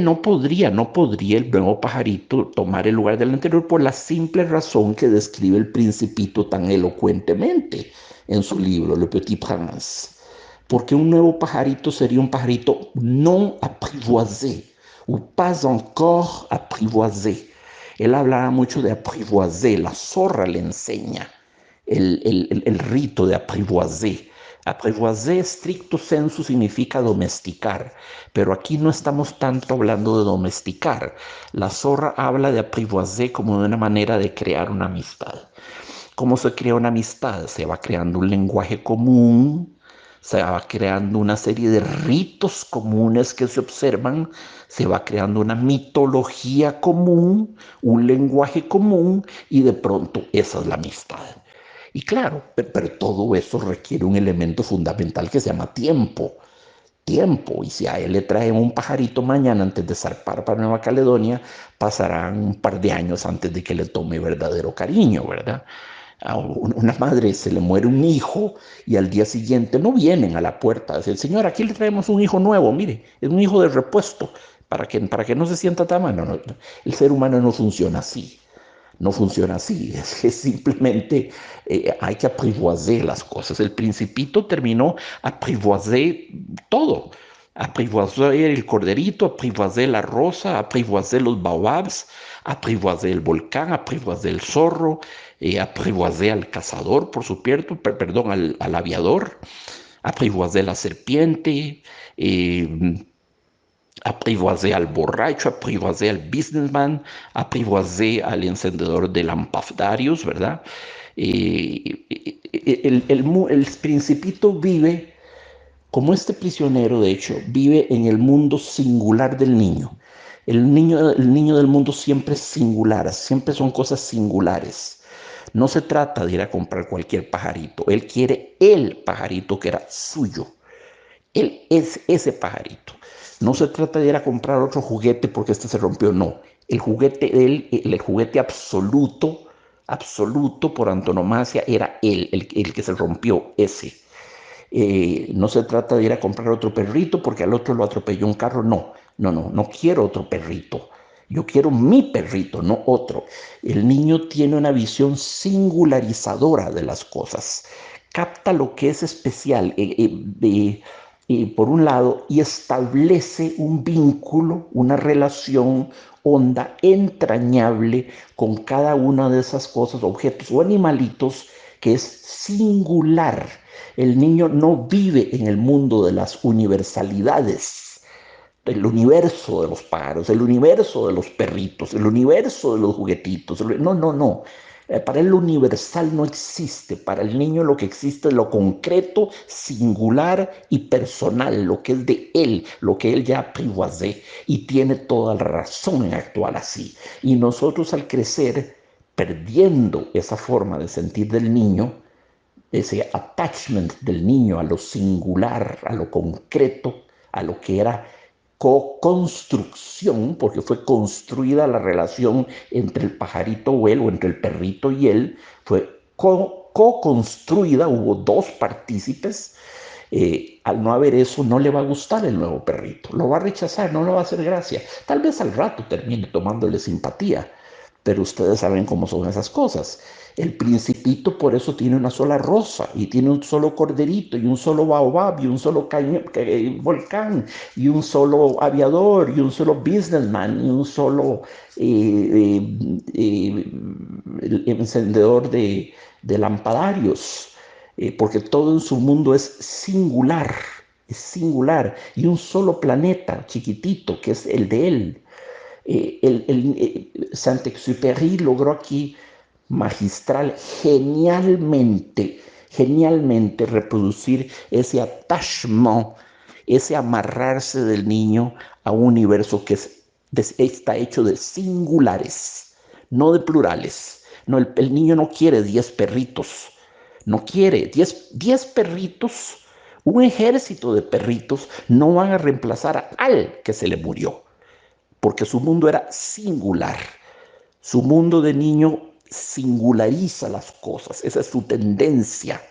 No podría el nuevo pajarito tomar el lugar del anterior por la simple razón que describe el Principito tan elocuentemente en su libro, Le Petit Prince. Porque un nuevo pajarito sería un pajarito non apprivoisé, ou pas encore apprivoisé. Él hablaba mucho de apprivoisé, la zorra le enseña el rito de apprivoisé. Apprivoisé stricto sensu significa domesticar, pero aquí no estamos tanto hablando de domesticar. La zorra habla de apprivoisé como de una manera de crear una amistad. ¿Cómo se crea una amistad? Se va creando un lenguaje común, se va creando una serie de ritos comunes que se observan, se va creando una mitología común, un lenguaje común y de pronto esa es la amistad. Y claro, pero todo eso requiere un elemento fundamental que se llama tiempo. Tiempo. Y si a él le traen un pajarito mañana antes de zarpar para Nueva Caledonia, pasarán un par de años antes de que le tome verdadero cariño, ¿verdad? A una madre se le muere un hijo y al día siguiente no vienen a la puerta. Dicen, señor, aquí le traemos un hijo nuevo, mire, es un hijo de repuesto, para que no se sienta tan mal. No, no, el ser humano no funciona así. No funciona así, es que simplemente hay que apprivoiser las cosas. El Principito terminó apprivoiser todo. Apprivoiser el corderito, apprivoiser la rosa, apprivoiser los baobabs, apprivoiser el volcán, apprivoiser el zorro, apprivoiser al cazador, por supuesto, perdón, al aviador, apprivoiser la serpiente, eh, apprivoiser al borracho, apprivoiser al businessman, apprivoiser al encendedor de lampardarios, ¿verdad? El Principito vive, como este prisionero, de hecho, vive en el mundo singular del niño. El niño del mundo siempre es singular, siempre son cosas singulares. No se trata de ir a comprar cualquier pajarito. Él quiere el pajarito que era suyo. Él es ese pajarito. No se trata de ir a comprar otro juguete porque este se rompió, no. El juguete de él, el juguete absoluto, absoluto por antonomasia, era él, el que se rompió, ese. No se trata de ir a comprar otro perrito porque al otro lo atropelló un carro, no. No quiero otro perrito. Yo quiero mi perrito, no otro. El niño tiene una visión singularizadora de las cosas. Capta lo que es especial, por un lado, y establece un vínculo, una relación honda, entrañable con cada una de esas cosas, objetos o animalitos que es singular. El niño no vive en el mundo de las universalidades, el universo de los pájaros, el universo de los perritos, el universo de los juguetitos. No. Para él lo universal no existe. Para el niño lo que existe es lo concreto, singular y personal, lo que es de él, lo que él ya apprivoisé, y tiene toda la razón en actuar así. Y nosotros al crecer, perdiendo esa forma de sentir del niño, ese attachment del niño a lo singular, a lo concreto, a lo que era co-construcción, porque fue construida la relación entre el pajarito o él, o entre el perrito y él, fue co-construida, hubo dos partícipes. Al no haber eso, no le va a gustar el nuevo perrito, lo va a rechazar, no le va a hacer gracia. Tal vez al rato termine tomándole simpatía, pero ustedes saben cómo son esas cosas. El Principito por eso tiene una sola rosa y tiene un solo corderito y un solo baobab y un solo volcán y un solo aviador y un solo businessman y un solo encendedor de lampadarios, porque todo en su mundo es singular, y un solo planeta chiquitito que es el de él. Saint-Exupéry logró aquí genialmente reproducir ese attachment, ese amarrarse del niño a un universo que está hecho de singulares, no de plurales. No, el niño no quiere 10 perritos, no quiere 10 perritos. Un ejército de perritos no van a reemplazar al que se le murió, porque su mundo era singular. Su mundo de niño singulariza las cosas, esa es su tendencia.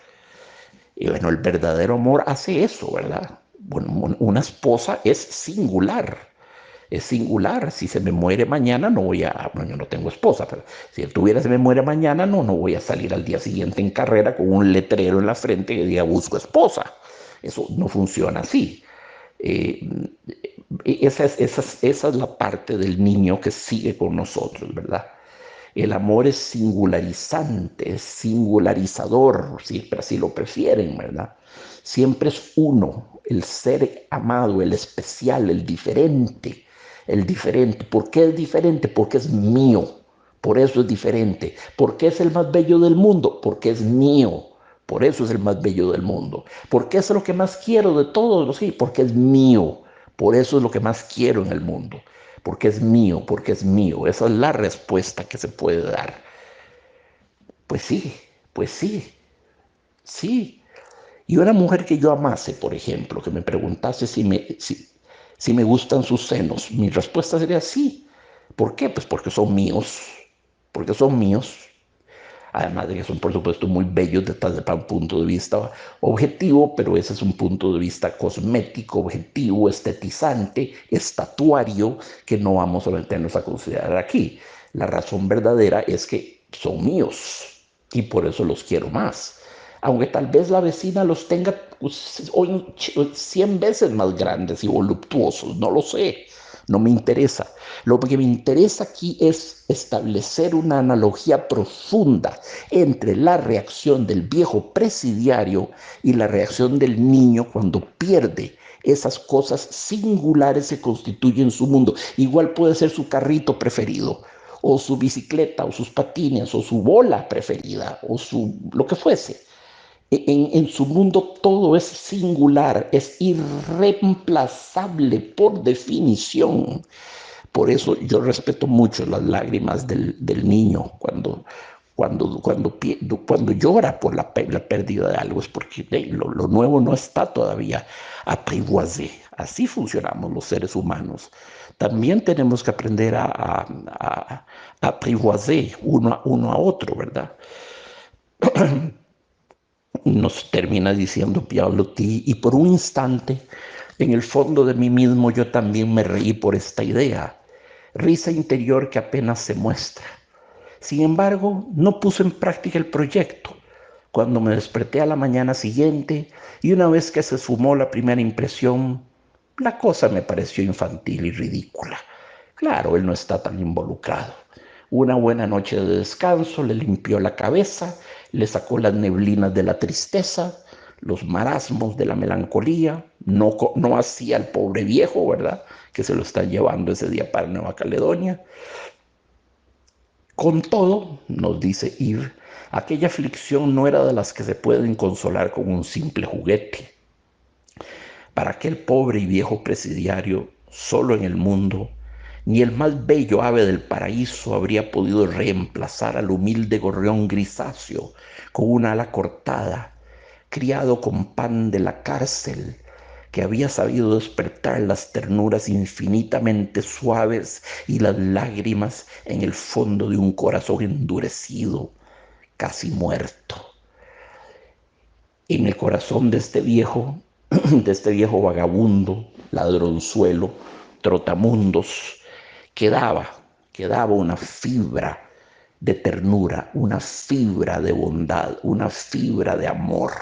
Y bueno, el verdadero amor hace eso, ¿verdad? Bueno, una esposa es singular. Es singular. Si se me muere mañana, no voy a. Bueno, yo no tengo esposa, pero si él tuviera, se me muere mañana, no voy a salir al día siguiente en carrera con un letrero en la frente que diga busco esposa. Eso no funciona así. Eh, esa es la parte del niño que sigue con nosotros, ¿verdad? El amor es singularizante, es singularizador, si así lo prefieren, ¿verdad? Siempre es uno, el ser amado, el especial, el diferente, el diferente. ¿Por qué es diferente? Porque es mío, por eso es diferente. ¿Por qué es el más bello del mundo? Porque es mío. Por eso es el más bello del mundo. ¿Por qué es lo que más quiero de todos los hijos? Porque es mío. Por eso es lo que más quiero en el mundo. Porque es mío, porque es mío. Esa es la respuesta que se puede dar. Pues sí, pues sí, sí. Y una mujer que yo amase, por ejemplo, que me preguntase si me gustan sus senos, mi respuesta sería sí. ¿Por qué? Pues porque son míos. Porque son míos. Además de que son, por supuesto, muy bellos desde un punto de vista objetivo, pero ese es un punto de vista cosmético, objetivo, estetizante, estatuario, que no vamos a meternos a considerar aquí. La razón verdadera es que son míos y por eso los quiero más. Aunque tal vez la vecina los tenga pues, 100 veces más grandes y voluptuosos, no lo sé, no me interesa. Lo que me interesa aquí es establecer una analogía profunda entre la reacción del viejo presidiario y la reacción del niño cuando pierde esas cosas singulares que constituyen su mundo. Igual puede ser su carrito preferido, o su bicicleta, o sus patines, o su bola preferida, o lo que fuese. En su mundo todo es singular, es irreemplazable por definición. Por eso yo respeto mucho las lágrimas del niño cuando llora por la pérdida de algo, es porque lo nuevo no está todavía apprivoisé. Así funcionamos los seres humanos. También tenemos que aprender a apprivoiser uno a otro, ¿verdad? Nos termina diciendo Pialotti, y por un instante, en el fondo de mí mismo, yo también me reí por esta idea, risa interior que apenas se muestra. Sin embargo, no puse en práctica el proyecto. Cuando me desperté a la mañana siguiente y una vez que se esfumó la primera impresión, la cosa me pareció infantil y ridícula. Claro, él no está tan involucrado. Una buena noche de descanso le limpió la cabeza, le sacó las neblinas de la tristeza, los marasmos de la melancolía. No hacía el pobre viejo, ¿verdad? Que se lo están llevando ese día para Nueva Caledonia. Con todo, nos dice Yves, aquella aflicción no era de las que se pueden consolar con un simple juguete. Para aquel pobre y viejo presidiario, solo en el mundo, ni el más bello ave del paraíso habría podido reemplazar al humilde gorrión grisáceo con una ala cortada, criado con pan de la cárcel, que había sabido despertar las ternuras infinitamente suaves y las lágrimas en el fondo de un corazón endurecido, casi muerto. En el corazón de este viejo vagabundo, ladronzuelo, trotamundos, quedaba, quedaba una fibra de ternura, una fibra de bondad, una fibra de amor,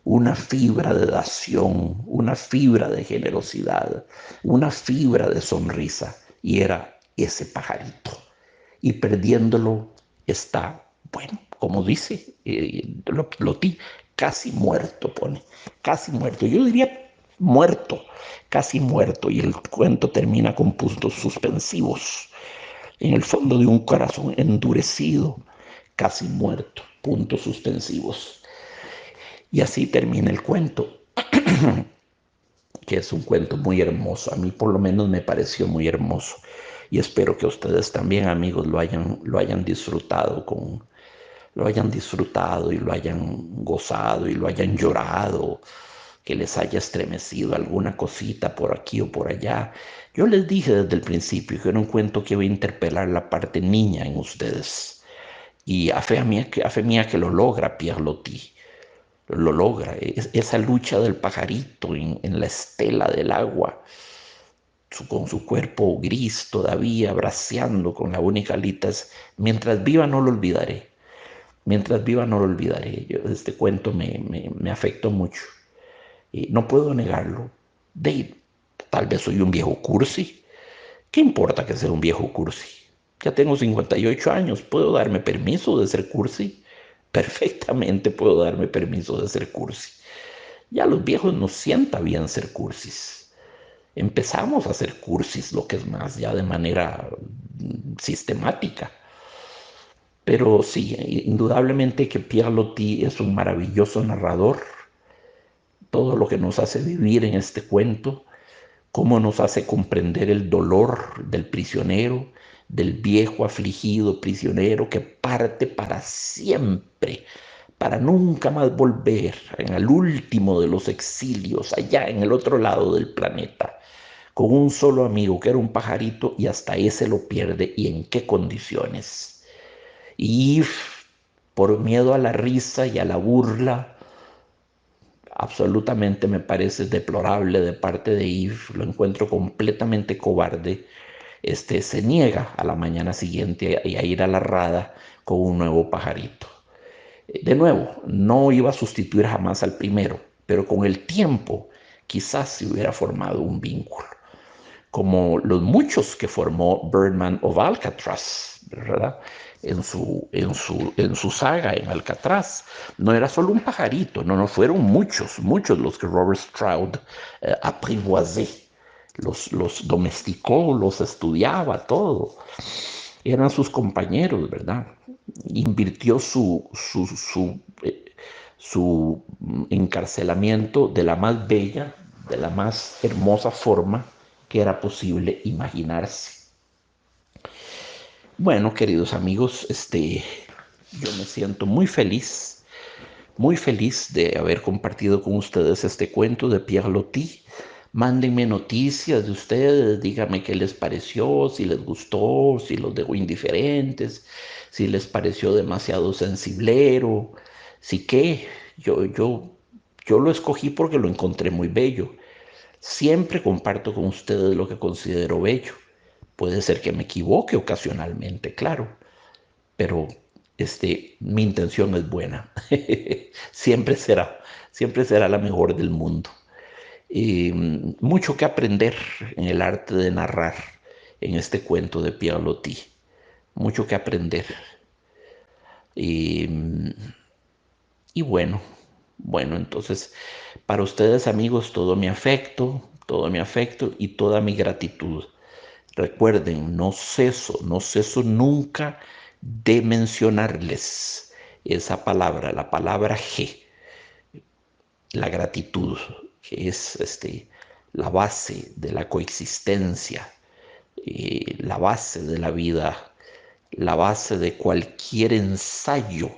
una fibra de dación, una fibra de generosidad, una fibra de sonrisa, y era ese pajarito. Y perdiéndolo está, bueno, como dice Loti, casi muerto, pone, casi muerto. Yo diría muerto, casi muerto, y el cuento termina con puntos suspensivos. En el fondo de un corazón endurecido, casi muerto, puntos suspensivos. Y así termina el cuento, que es un cuento muy hermoso. A mí por lo menos me pareció muy hermoso. Y espero que ustedes también, amigos, lo hayan disfrutado lo hayan disfrutado y lo hayan gozado y lo hayan llorado, que les haya estremecido alguna cosita por aquí o por allá. Yo les dije desde el principio que era un cuento que iba a interpelar la parte niña en ustedes. Y a fe mía que lo logra Pierre Loti, lo logra. Esa lucha del pajarito en la estela del agua, con su cuerpo gris todavía, braceando con la única alita, mientras viva no lo olvidaré. Mientras viva no lo olvidaré. Este cuento me afectó mucho. Y no puedo negarlo. Tal vez soy un viejo cursi. ¿Qué importa que sea un viejo cursi? Ya tengo 58 años. ¿Puedo darme permiso de ser cursi? Perfectamente puedo darme permiso de ser cursi. Ya a los viejos nos sienta bien ser cursis. Empezamos a ser cursis, lo que es más, ya de manera sistemática. Pero sí, indudablemente que Pierre Loti es un maravilloso narrador. Todo lo que nos hace vivir en este cuento, cómo nos hace comprender el dolor del prisionero, del viejo afligido prisionero que parte para siempre, para nunca más volver en el último de los exilios, allá en el otro lado del planeta, con un solo amigo que era un pajarito y hasta ese lo pierde y en qué condiciones. Y por miedo a la risa y a la burla, absolutamente me parece deplorable de parte de Yves, lo encuentro completamente cobarde se niega a la mañana siguiente a ir a la rada con un nuevo pajarito. De nuevo, no iba a sustituir jamás al primero, pero con el tiempo quizás se hubiera formado un vínculo, como los muchos que formó Birdman of Alcatraz, ¿verdad? En su saga en Alcatraz. No era solo un pajarito, no, fueron muchos, muchos los que Robert Stroud apprivoisé, los domesticó, los estudiaba, todo. Eran sus compañeros, ¿verdad? Invirtió su encarcelamiento de la más bella, de la más hermosa forma que era posible imaginarse. Bueno, queridos amigos, yo me siento muy feliz de haber compartido con ustedes este cuento de Pierre Loti. Mándenme noticias de ustedes, díganme qué les pareció, si les gustó, si los dejó indiferentes, si les pareció demasiado sensiblero, si qué. Yo lo escogí porque lo encontré muy bello. Siempre comparto con ustedes lo que considero bello. Puede ser que me equivoque ocasionalmente, claro, pero mi intención es buena. Siempre será la mejor del mundo. Mucho que aprender en el arte de narrar en este cuento de Pierre Loti. Mucho que aprender. Y, y bueno, entonces, para ustedes amigos, todo mi afecto y toda mi gratitud. Recuerden, no ceso nunca de mencionarles esa palabra, la palabra G, la gratitud, que es la base de la coexistencia, la base de la vida, la base de cualquier ensayo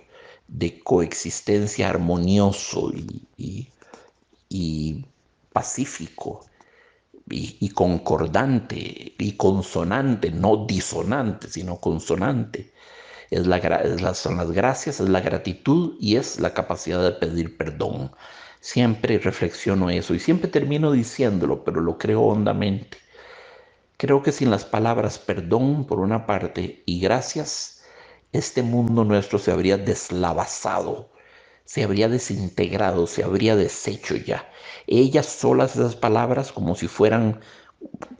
de coexistencia armonioso y pacífico y concordante y consonante, no disonante, sino consonante. Son las gracias, es la gratitud y es la capacidad de pedir perdón. Siempre reflexiono eso y siempre termino diciéndolo, pero lo creo hondamente. Creo que sin las palabras perdón por una parte y gracias, este mundo nuestro se habría deslavazado, se habría desintegrado, se habría deshecho ya. Ellas solas, esas palabras, como si fueran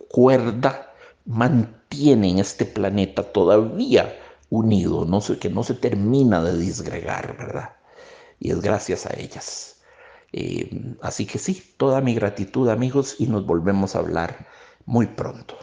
cuerda, mantienen este planeta todavía unido, que no se termina de disgregar, ¿verdad? Y es gracias a ellas. Así que sí, toda mi gratitud amigos y nos volvemos a hablar muy pronto.